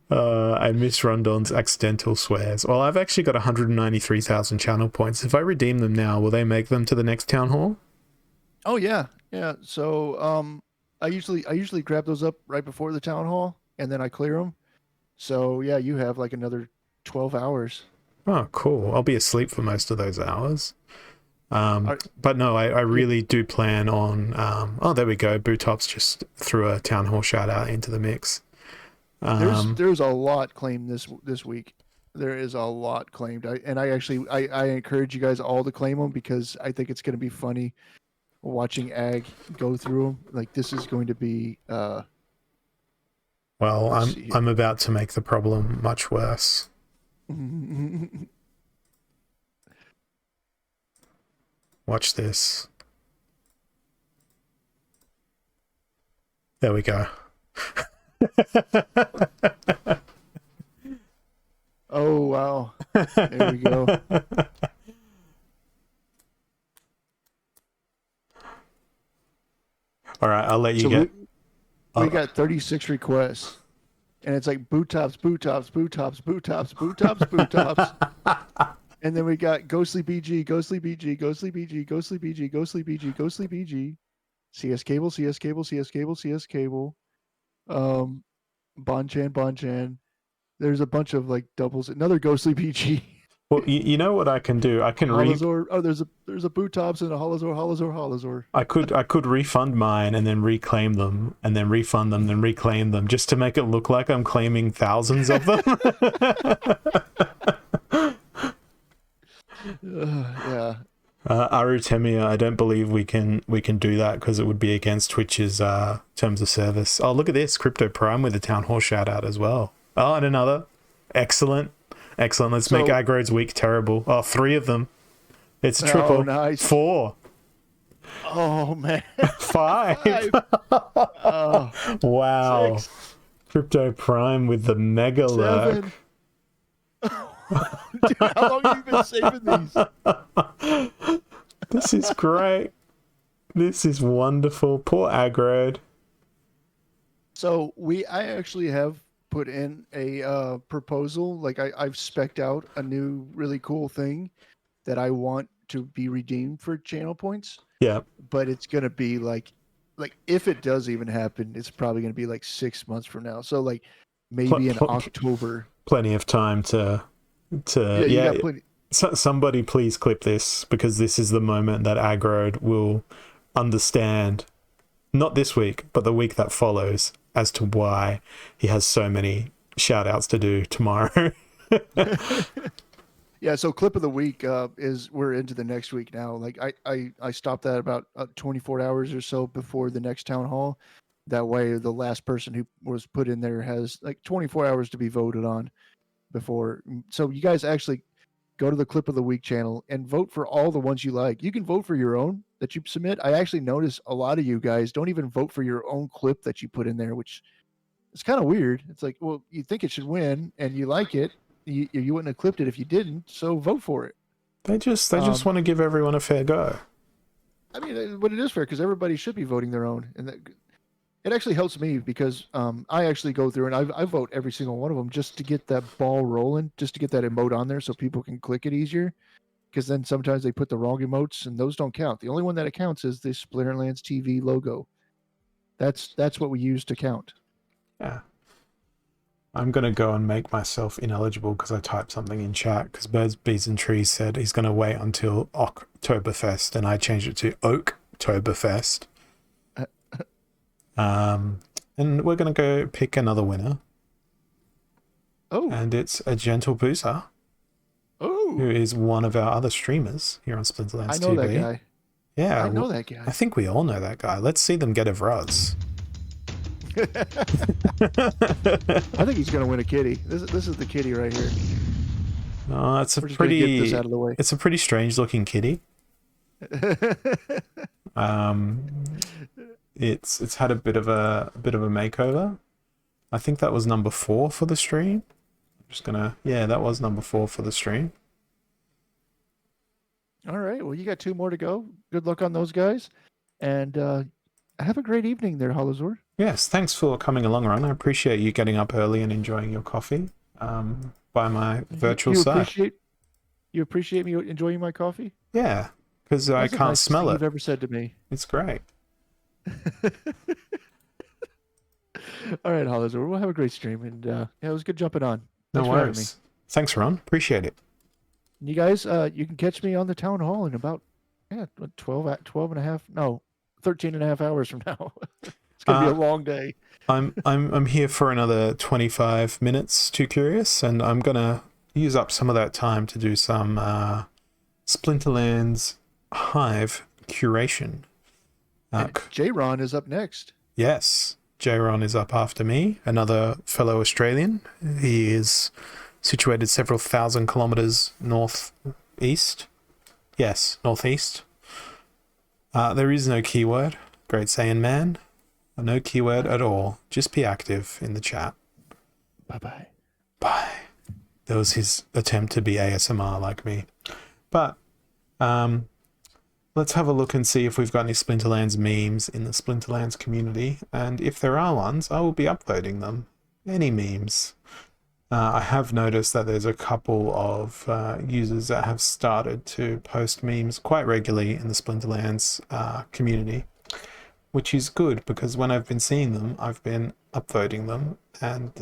And Miss Rondon's accidental swears. Well, I've actually got 193,000 channel points. If I redeem them now, will they make them to the next town hall? Oh yeah, yeah. So I usually grab those up right before the town hall, and then I clear them. So yeah, you have like another 12 hours. Oh, cool. I'll be asleep for most of those hours. Are, But no, I you, really do plan on. Oh, there we go. Bootops just threw a town hall shout out into the mix. Um, there's a lot claimed this week. There is a lot claimed. I encourage you guys all to claim them because I think it's going to be funny watching Ag go through them. Like this is going to be. well, Let's I'm see here. I'm about to make the problem much worse. Watch this. There we go. Oh wow! There we go. All right, I'll let you So get. we Uh, got 36 requests, and it's like boot tops, boot tops, boot tops, boot tops, boot tops, boot tops. And then we got Ghostly BG, Ghostly BG, Ghostly BG, Ghostly BG, Ghostly BG, Ghostly BG, CS Cable, CS Cable, CS Cable, CS Cable, um, Bonchan, Bonchan. There's a bunch of like doubles. Another Ghostly BG. well, you know what I can do? I can Holozor. Oh, there's a boot tops and a Holozor, Holozor, Holozor. I could refund mine and then reclaim them and then refund them, then reclaim them, just to make it look like I'm claiming thousands of them. Yeah. Arutemia, I don't believe we can do that because it would be against Twitch's terms of service. Oh, look at this, Crypto Prime with a town hall shout out as well. Oh, and another. Excellent. Excellent. Let's make So, Aggro's week terrible. Oh, three of them. It's a oh, triple. nice. Four. Oh man. Five. Five. Oh, Wow. 6, Crypto Prime with the mega lurk. 7. Dude, how long have you been saving these? This is great. This is wonderful. Poor Aggro. So I actually have put in a proposal. Like I've spec'd out a new really cool thing that I want to be redeemed for channel points, Yeah. but it's gonna be like if it does even happen, it's probably gonna be like 6 months from now. So like Pl- maybe in pl- October. Plenty of time to Yeah, you yeah. got plenty. Somebody please clip this, because this is the moment that Aggro will understand, not this week, but the week that follows, as to why he has so many shout outs to do tomorrow. Yeah, so clip of the week is we're into the next week now. Like I stopped that about 24 hours or so before the next town hall. That way, the last person who was put in there has like 24 hours to be voted on before. So you guys actually go to the clip of the week channel and vote for all the ones you like. You can vote for your own that you submit. I actually notice a lot of you guys don't even vote for your own clip that you put in there, which is kind of weird. It's like, well, you think it should win and you like it. You wouldn't have clipped it if you didn't. So vote for it. They just Um, want to give everyone a fair go. I mean, but it is fair because everybody should be voting their own, and it actually helps me because I actually go through and I vote every single one of them just to get that ball rolling, just to get that emote on there so people can click it easier. Because then sometimes they put the wrong emotes and those don't count. The only one that counts is the Splinterlands TV logo. That's what we use to count. Yeah. I'm going to go and make myself ineligible because I typed something in chat, because Birds, Bees and Trees said he's going to wait until Oktoberfest, and I changed it to Oaktoberfest. And we're going to go pick another winner. Oh, And it's a Gentle Boozer, who oh, is one of our other streamers here on I Splinterlands know that 2B. guy. Yeah, I know well, that I guy. think we all know that guy. Let's see them get a Vruz. I think he's gonna win a kitty. This is the kitty right here. Oh, We're just gonna get this out of the way. it's a pretty strange looking kitty. Um, it's had a bit of a makeover. I think that was number 4 for the stream. I'm just gonna, yeah, that was number 4 for the stream. All right. Well, you got 2 more to go. Good luck on those guys, and have a great evening there, Holozord. Yes, thanks for coming along, Ron. I appreciate you getting up early and enjoying your coffee by my virtual You side. appreciate me enjoying my coffee? Yeah, because I That's the can't nicest thing smell it. you've ever said to me. It's great. All right, Holozord. We'll have a great stream, and yeah, it was good jumping on. No Thanks for having me. worries. Thanks, Ron. Appreciate it. You guys, you can catch me on the town hall in about 12 and a half, no, 13 and a half hours from now. It's gonna be a long day. I'm here for another 25 minutes, Too Curious, and I'm gonna use up some of that time to do some Splinterlands Hive curation. J-Ron is up next. Yes, J-Ron is up after me, another fellow Australian. He is situated several thousand kilometers northeast. Yes, northeast. There is no keyword. Great Saiyan Man. No keyword at all. Just be active in the chat. Bye-bye. Bye. That was his attempt to be ASMR like me. But let's have a look and see if we've got any Splinterlands memes in the Splinterlands community. And if there are ones, I will be uploading them. Any memes. I have noticed that there's a couple of users that have started to post memes quite regularly in the Splinterlands community, which is good because when I've been seeing them, I've been upvoting them and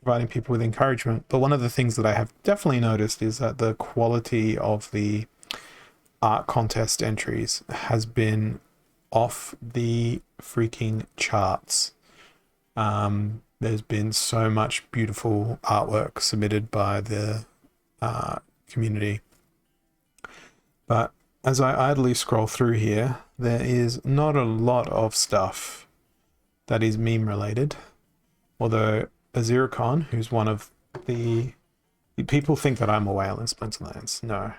providing people with encouragement. But one of the things that I have definitely noticed is that the quality of the art contest entries has been off the freaking charts. There's been so much beautiful artwork submitted by the community. But as I idly scroll through here, there is not a lot of stuff that is meme related. Although Aziricon, who's one of the people think that I'm a whale in Splinterlands. No,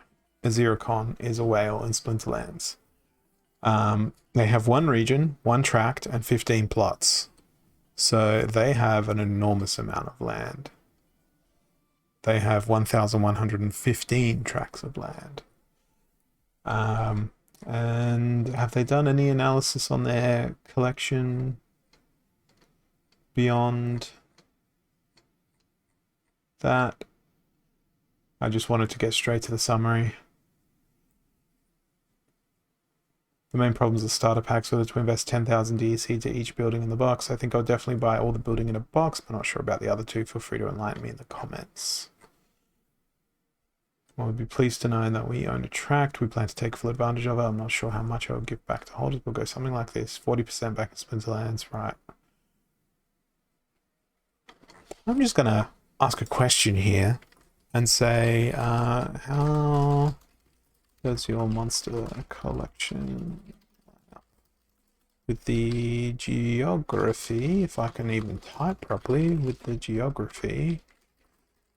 Aziricon is a whale in Splinterlands. They have 1 region, 1 tract, and 15 plots. So they have an enormous amount of land. They have 1,115 tracts of land. And have they done any analysis on their collection beyond that? I just wanted to get straight to the summary. The main problems are starter packs, whether to invest 10,000 DEC to each building in the box. I think I'll definitely buy all the building in a box, but not sure about the other 2. Feel free to enlighten me in the comments. I would be pleased to know that we own a tract. We plan to take full advantage of it. I'm not sure how much I'll give back to holders. We'll go something like this. 40% back in Splinterlands, right. I'm just going to ask a question here and say, how does your monster collection with the geography, if I can even type properly, with the geography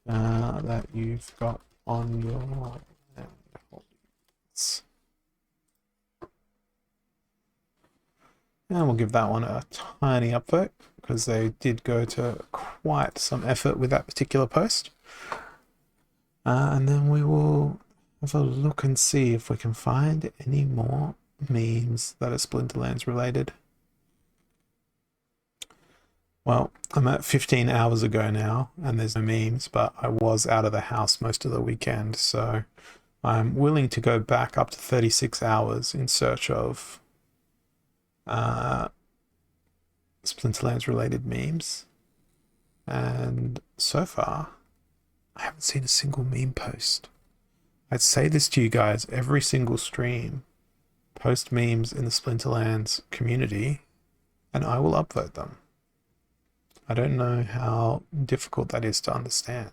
that you've got on your land holdings? And we'll give that one a tiny upvote because they did go to quite some effort with that particular post. And then we will have a look and see if we can find any more memes that are Splinterlands related. Well, I'm at 15 hours ago now, and there's no memes, but I was out of the house most of the weekend, so I'm willing to go back up to 36 hours in search of Splinterlands related memes. And so far, I haven't seen a single meme post. I'd say this to you guys every single stream. Post memes in the Splinterlands community, and I will upvote them. I don't know how difficult that is to understand.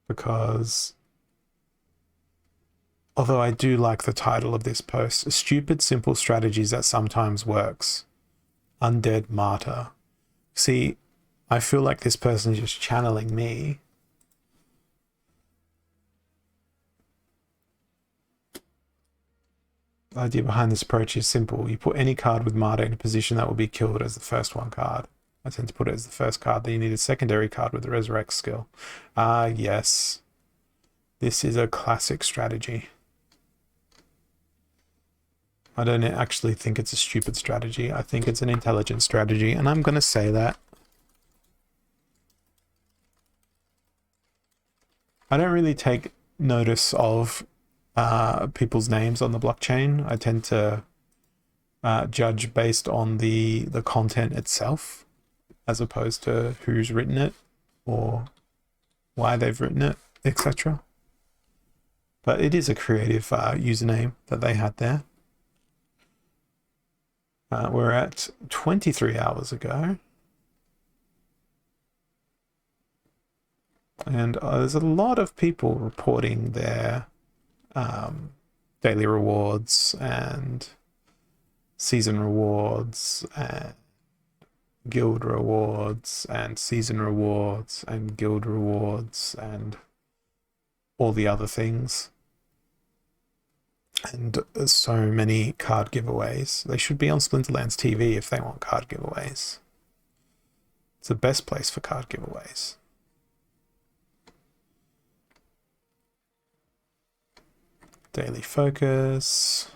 Because although I do like the title of this post, Stupid Simple Strategies That Sometimes Works. Undead Martyr. See, I feel like this person is just channeling me. The idea behind this approach is simple. You put any card with Martyr in a position that will be killed as the first one card. I tend to put it as the first card. Then you need a secondary card with the Resurrect skill. Yes. This is a classic strategy. I don't actually think it's a stupid strategy. I think it's an intelligent strategy, and I'm going to say that. I don't really take notice of people's names on the blockchain. I tend to judge based on the content itself, as opposed to who's written it or why they've written it, etc. But it is a creative username that they had there. We're at 23 hours ago. And there's a lot of people reporting their daily rewards and season rewards and guild rewards and season rewards and guild rewards and all the other things. And so many card giveaways. They should be on Splinterlands TV if they want card giveaways. It's the best place for card giveaways. Daily focus.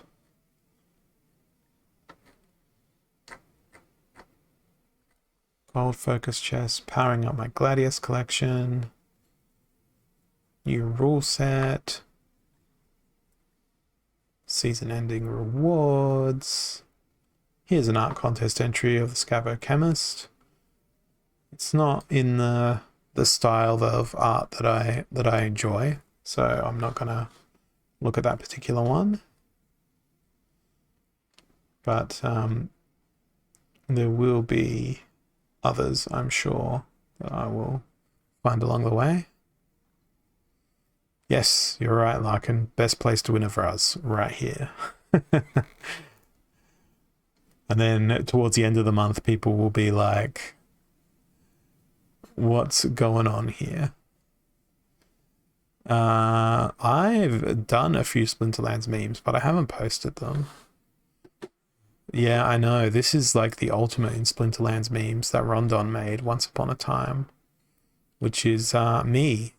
Gold focus chest. Powering up my Gladius collection. New rule set. Season ending rewards. Here's an art contest entry of the Scavo Chemist. It's not in the style of art that I enjoy, so I'm not gonna look at that particular one. But there will be others, I'm sure, that I will find along the way. Yes, you're right, Larkin. Best place to win it for us, right here. And then towards the end of the month, people will be like, what's going on here? I've done a few Splinterlands memes, but I haven't posted them. Yeah, I know. This is like the ultimate in Splinterlands memes that Rondon made once upon a time, which is me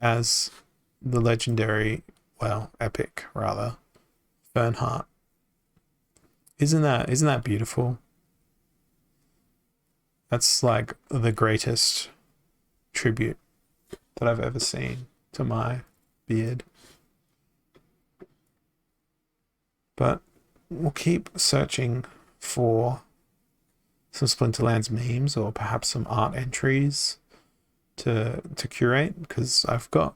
as the legendary, well, epic rather, Fernheart. Isn't that beautiful? That's like the greatest tribute that I've ever seen to my beard. But we'll keep searching for some Splinterlands memes or perhaps some art entries to curate, because I've got,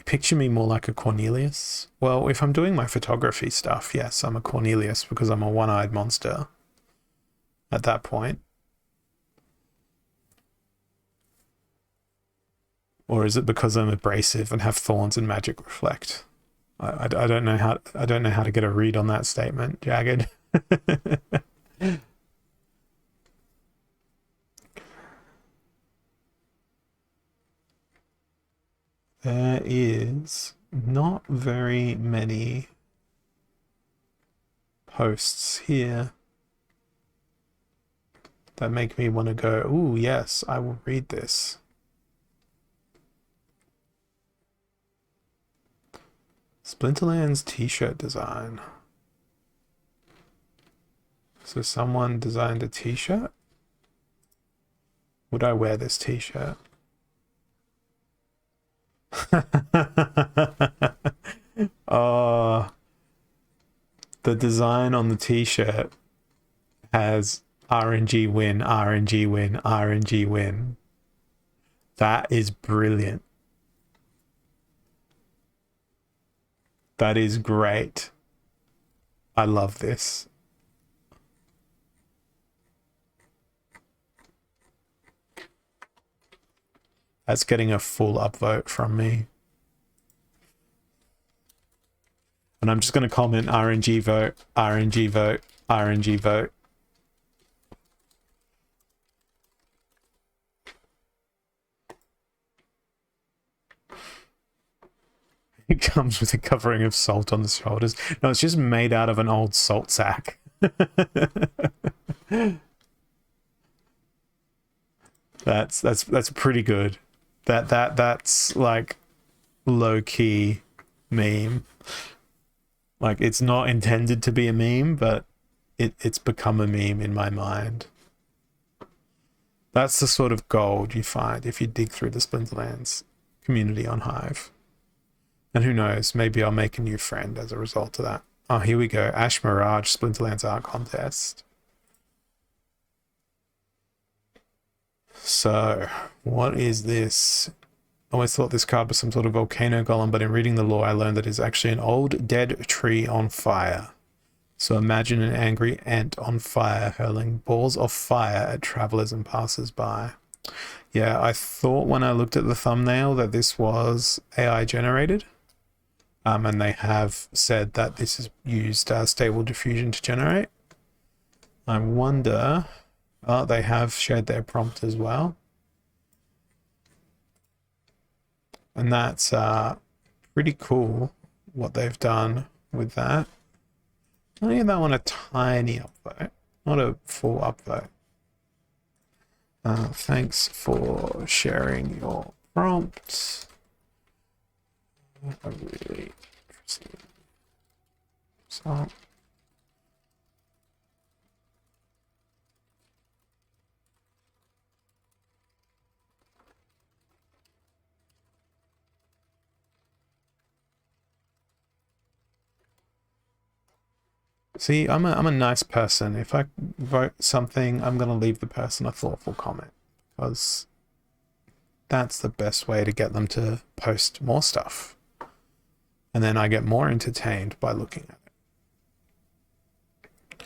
picture me more like a Cornelius. Well, if I'm doing my photography stuff, yes, I'm a Cornelius because I'm a one-eyed monster at that point. Or is it because I'm abrasive and have thorns and magic reflect? I don't know how to get a read on that statement, Jagged. There is not very many posts here that make me want to go, ooh, yes, I will read this. Splinterlands t-shirt design. So someone designed a t-shirt? Would I wear this t-shirt? Oh, the design on the t-shirt has RNG win, RNG win, RNG win. That is brilliant. That is great. I love this. That's getting a full upvote from me. And I'm just going to comment RNG vote, RNG vote, RNG vote. It comes with a covering of salt on the shoulders. No, it's just made out of an old salt sack. That's pretty good. That's like low key meme. Like, it's not intended to be a meme, but it's become a meme in my mind. That's the sort of gold you find if you dig through the Splinterlands community on Hive. And who knows, maybe I'll make a new friend as a result of that. Oh, here we go. Ash Mirage Splinterlands Art Contest. So, what is this? I always thought this card was some sort of volcano golem, but in reading the lore, I learned that it's actually an old dead tree on fire. So imagine an angry ant on fire hurling balls of fire at travelers and passers-by. Yeah, I thought when I looked at the thumbnail that this was AI generated. And they have said that this is used stable diffusion to generate. I wonder... Oh, they have shared their prompt as well. And that's pretty cool what they've done with that. I'll give that one a tiny upvote, not a full upvote. Thanks for sharing your prompt. A really interesting result. See, I'm a nice person. If I vote something, I'm going to leave the person a thoughtful comment, because that's the best way to get them to post more stuff. And then I get more entertained by looking at it.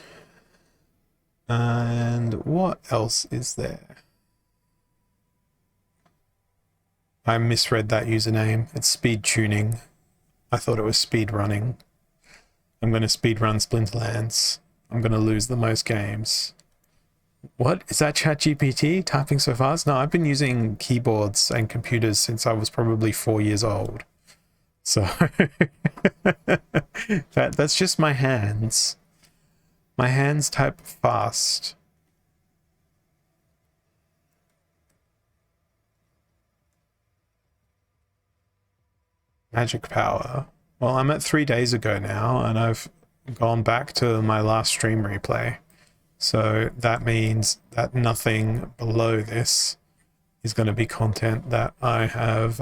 And what else is there? I misread that username. It's speed tuning. I thought it was speed running. I'm going to speedrun Splinterlands. I'm going to lose the most games. What? Is that ChatGPT typing so fast? No, I've been using keyboards and computers since I was probably 4 years old. So that's just my hands. My hands type fast. Magic power. Well, I'm at 3 days ago now, and I've gone back to my last stream replay. So that means that nothing below this is going to be content that I have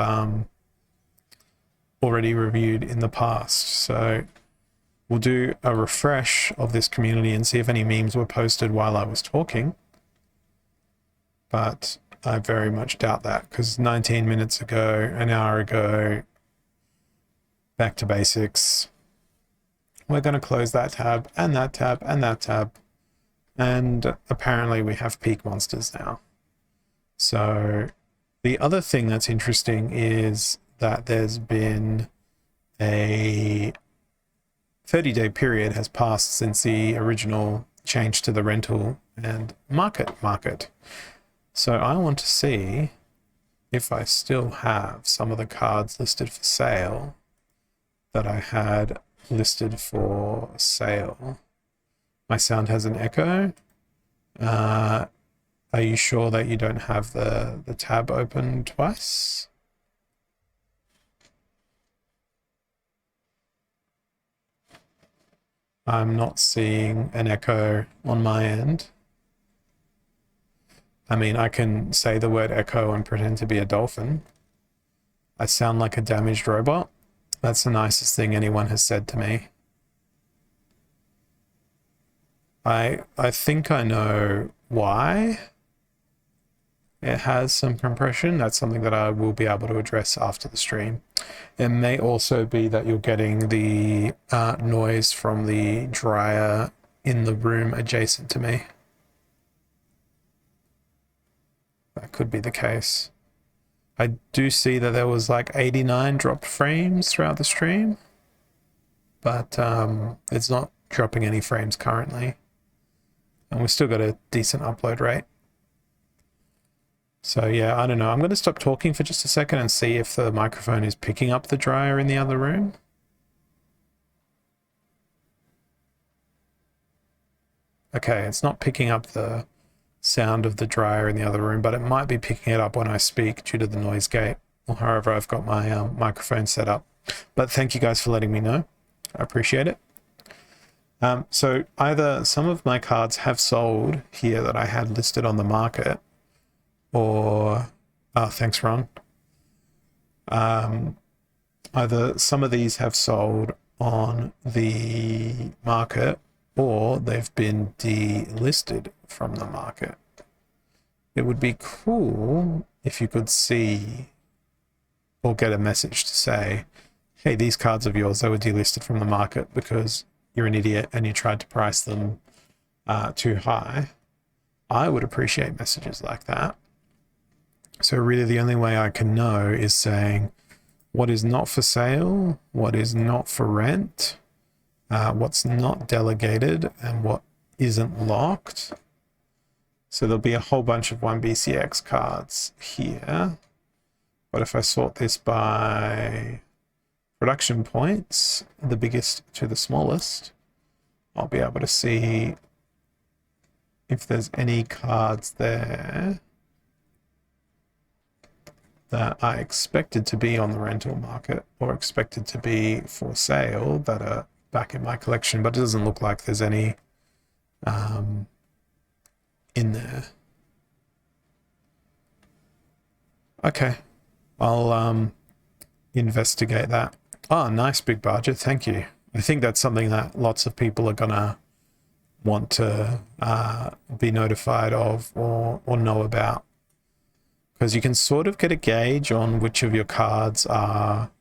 already reviewed in the past. So we'll do a refresh of this community and see if any memes were posted while I was talking. But I very much doubt that, because 19 minutes ago, an hour ago, back to basics. We're going to close that tab and that tab and that tab. And apparently we have peak monsters now. So the other thing that's interesting is that there's been a 30-day period has passed since the original change to the rental and market. So I want to see if I still have some of the cards listed for sale that I had listed for sale. My sound has an echo. Are you sure that you don't have the tab open twice? I'm not seeing an echo on my end. I mean, I can say the word echo and pretend to be a dolphin. I sound like a damaged robot. That's the nicest thing anyone has said to me. I think I know why. It has some compression. That's something that I will be able to address after the stream. It may also be that you're getting the noise from the dryer in the room adjacent to me. That could be the case. I do see that there was like 89 dropped frames throughout the stream, but it's not dropping any frames currently. And we've still got a decent upload rate. So yeah, I don't know. I'm going to stop talking for just a second and see if the microphone is picking up the dryer in the other room. Okay, it's not picking up the sound of the dryer in the other room, but it might be picking it up when I speak due to the noise gate or however I've got my microphone set up. But thank you guys for letting me know. I appreciate it. So either some of my cards have sold here that I had listed on the market, or thanks, Ron. Either some of these have sold on the market or they've been delisted from the market. It would be cool if you could see or get a message to say, hey, these cards of yours, they were delisted from the market because you're an idiot and you tried to price them too high. I would appreciate messages like that. So really the only way I can know is saying what is not for sale, what is not for rent, what's not delegated, and what isn't locked. So there'll be a whole bunch of 1BCX cards here. But if I sort this by production points, the biggest to the smallest, I'll be able to see if there's any cards there that are expected to be on the rental market or expected to be for sale that are back in my collection, but it doesn't look like there's any in there. Okay, I'll investigate that. Oh, nice big budget, thank you. I think that's something that lots of people are gonna want to be notified of or know about, because you can sort of get a gauge on which of your cards are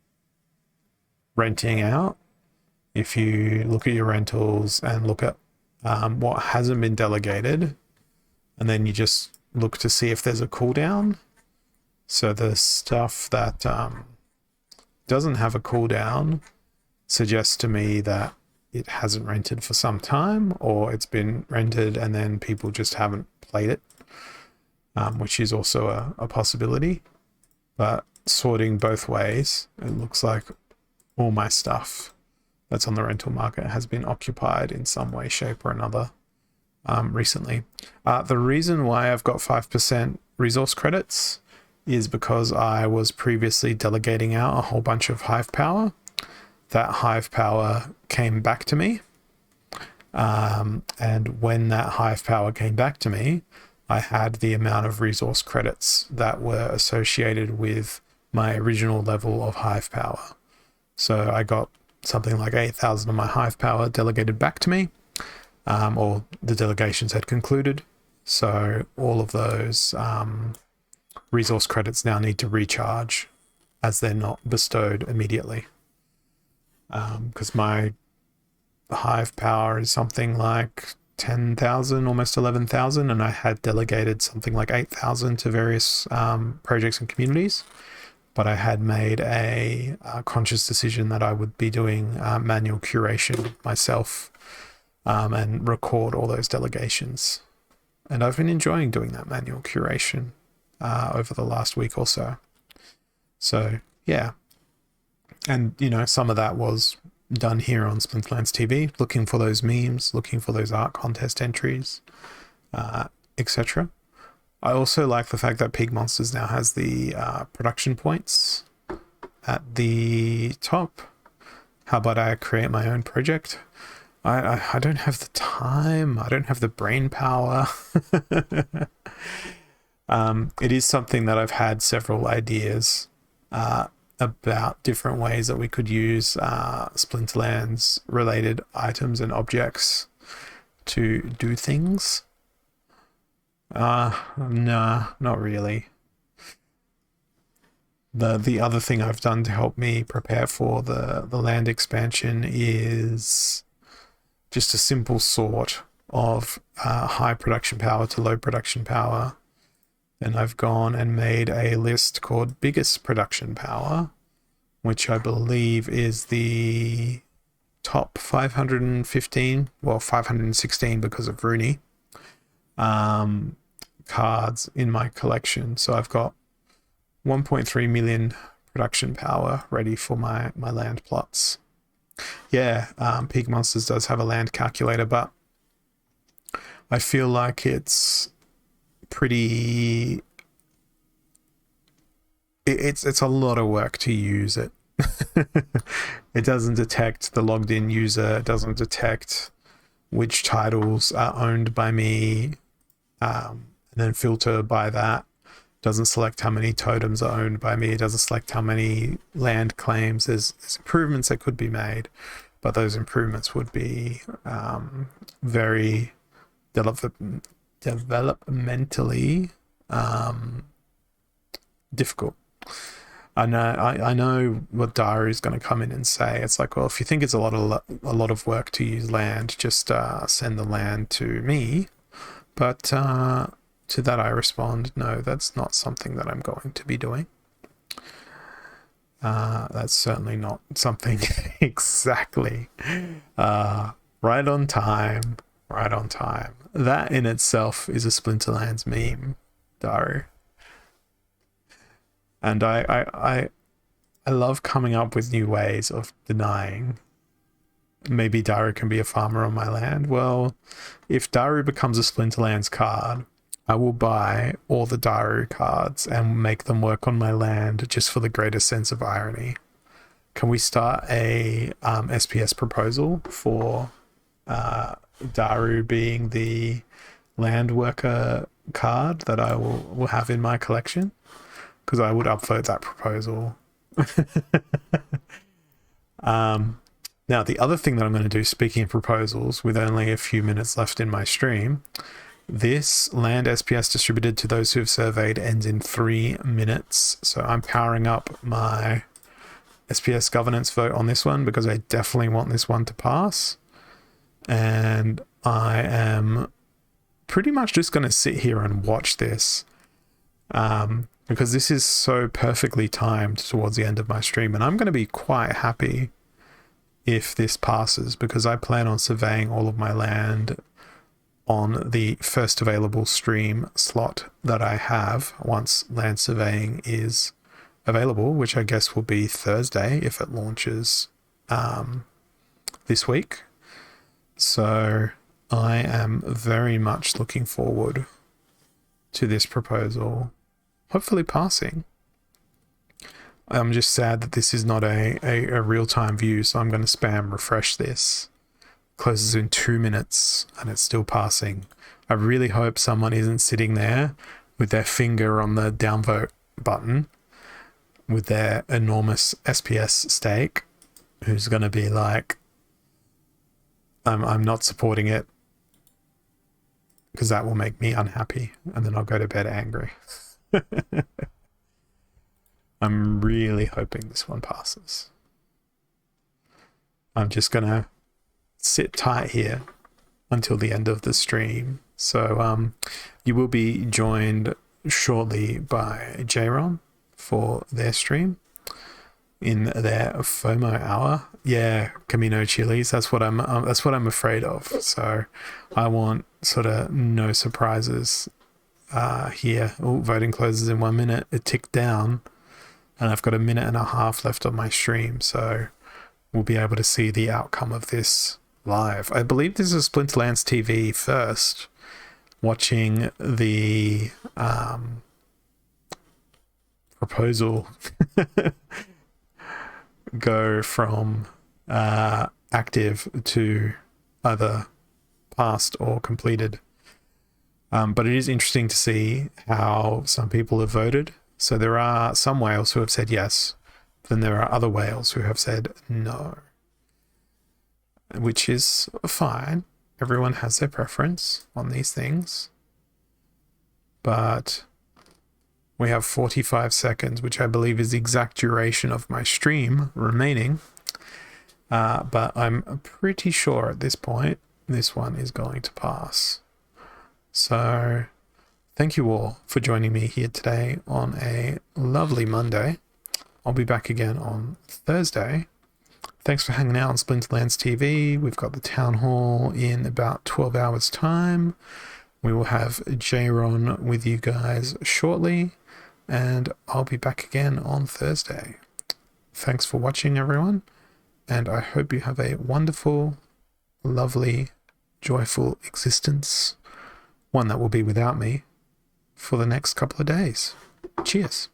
renting out if you look at your rentals and look at what hasn't been delegated, and then you just look to see if there's a cooldown. So the stuff that doesn't have a cooldown suggests to me that it hasn't rented for some time, or it's been rented and then people just haven't played it, which is also a possibility. But sorting both ways, it looks like all my stuff that's on the rental market has been occupied in some way, shape, or another recently. The reason why I've got 5% resource credits is because I was previously delegating out a whole bunch of hive power. That hive power came back to me. And when that hive power came back to me, I had the amount of resource credits that were associated with my original level of hive power. So I got something like 8,000 of my hive power delegated back to me, or the delegations had concluded. So all of those resource credits now need to recharge as they're not bestowed immediately. Because my hive power is something like 10,000, almost 11,000, and I had delegated something like 8,000 to various projects and communities. But I had made a conscious decision that I would be doing manual curation myself and record all those delegations. And I've been enjoying doing that manual curation over the last week or so. So, yeah. And, you know, some of that was done here on Splinterlands TV, looking for those memes, looking for those art contest entries, etc. I also like the fact that Pig Monsters now has the production points at the top. How about I create my own project? I don't have the time. I don't have the brain power. It is something that I've had several ideas about different ways that we could use Splinterlands related items and objects to do things. Nah, not really. The other thing I've done to help me prepare for the land expansion is just a simple sort of high production power to low production power. And I've gone and made a list called biggest production power, which I believe is the top 515, well, 516 because of Rooney, cards in my collection. So I've got 1.3 million production power ready for my land plots. Yeah, Peak Monsters does have a land calculator, but I feel like it's pretty. It's a lot of work to use it. It doesn't detect the logged in user. It doesn't detect which titles are owned by me, and then filter by that. Doesn't select how many totems are owned by me. It doesn't select how many land claims. There's improvements that could be made, but those improvements would be very developmentally difficult. I know what Diary is going to come in and say. It's like, well, if you think it's a lot of work to use land, just send the land to me. But to that I respond, no, that's not something that I'm going to be doing. That's certainly not something exactly. Right on time. Right on time. That in itself is a Splinterlands meme, Daru. And I love coming up with new ways of denying maybe Daru can be a farmer on my land. Well, if Daru becomes a Splinterlands card, I will buy all the Daru cards and make them work on my land just for the greatest sense of irony. Can we start a SPS proposal for Daru being the land worker card that I will have in my collection? Because I would upvote that proposal. Now, the other thing that I'm going to do, speaking of proposals, with only a few minutes left in my stream, this land SPS distributed to those who have surveyed ends in 3 minutes. So I'm powering up my SPS governance vote on this one because I definitely want this one to pass. And I am pretty much just going to sit here and watch this because this is so perfectly timed towards the end of my stream. And I'm going to be quite happy if this passes because I plan on surveying all of my land on the first available stream slot that I have once land surveying is available, which I guess will be Thursday if it launches this week. So I am very much looking forward to this proposal hopefully passing. I'm just sad that this is not a real-time view, so I'm going to spam refresh this. Closes in 2 minutes and it's still passing. I really hope someone isn't sitting there with their finger on the downvote button with their enormous SPS stake who's going to be like, I'm not supporting it because that will make me unhappy and then I'll go to bed angry. I'm really hoping this one passes. I'm just going to sit tight here until the end of the stream. So you will be joined shortly by Jron for their stream in their FOMO hour. Yeah, Camino Chili's. That's what I'm afraid of. So I want sort of no surprises here. Oh, voting closes in 1 minute. It ticked down, and I've got a minute and a half left on my stream. So we'll be able to see the outcome of this live. I believe this is Splinterlands TV first, watching the proposal go from active to either passed or completed. But it is interesting to see how some people have voted. So there are some whales who have said yes, then there are other whales who have said no, which is fine. Everyone has their preference on these things. but we have 45 seconds, which I believe is the exact duration of my stream remaining. But I'm pretty sure at this point, this one is going to pass. So thank you all for joining me here today on a lovely Monday. I'll be back again on Thursday. Thanks for hanging out on Splinterlands TV. We've got the town hall in about 12 hours time. We will have J-Ron with you guys shortly, and I'll be back again on Thursday. Thanks for watching, everyone, and I hope you have a wonderful, lovely, joyful existence, one that will be without me, for the next couple of days. Cheers.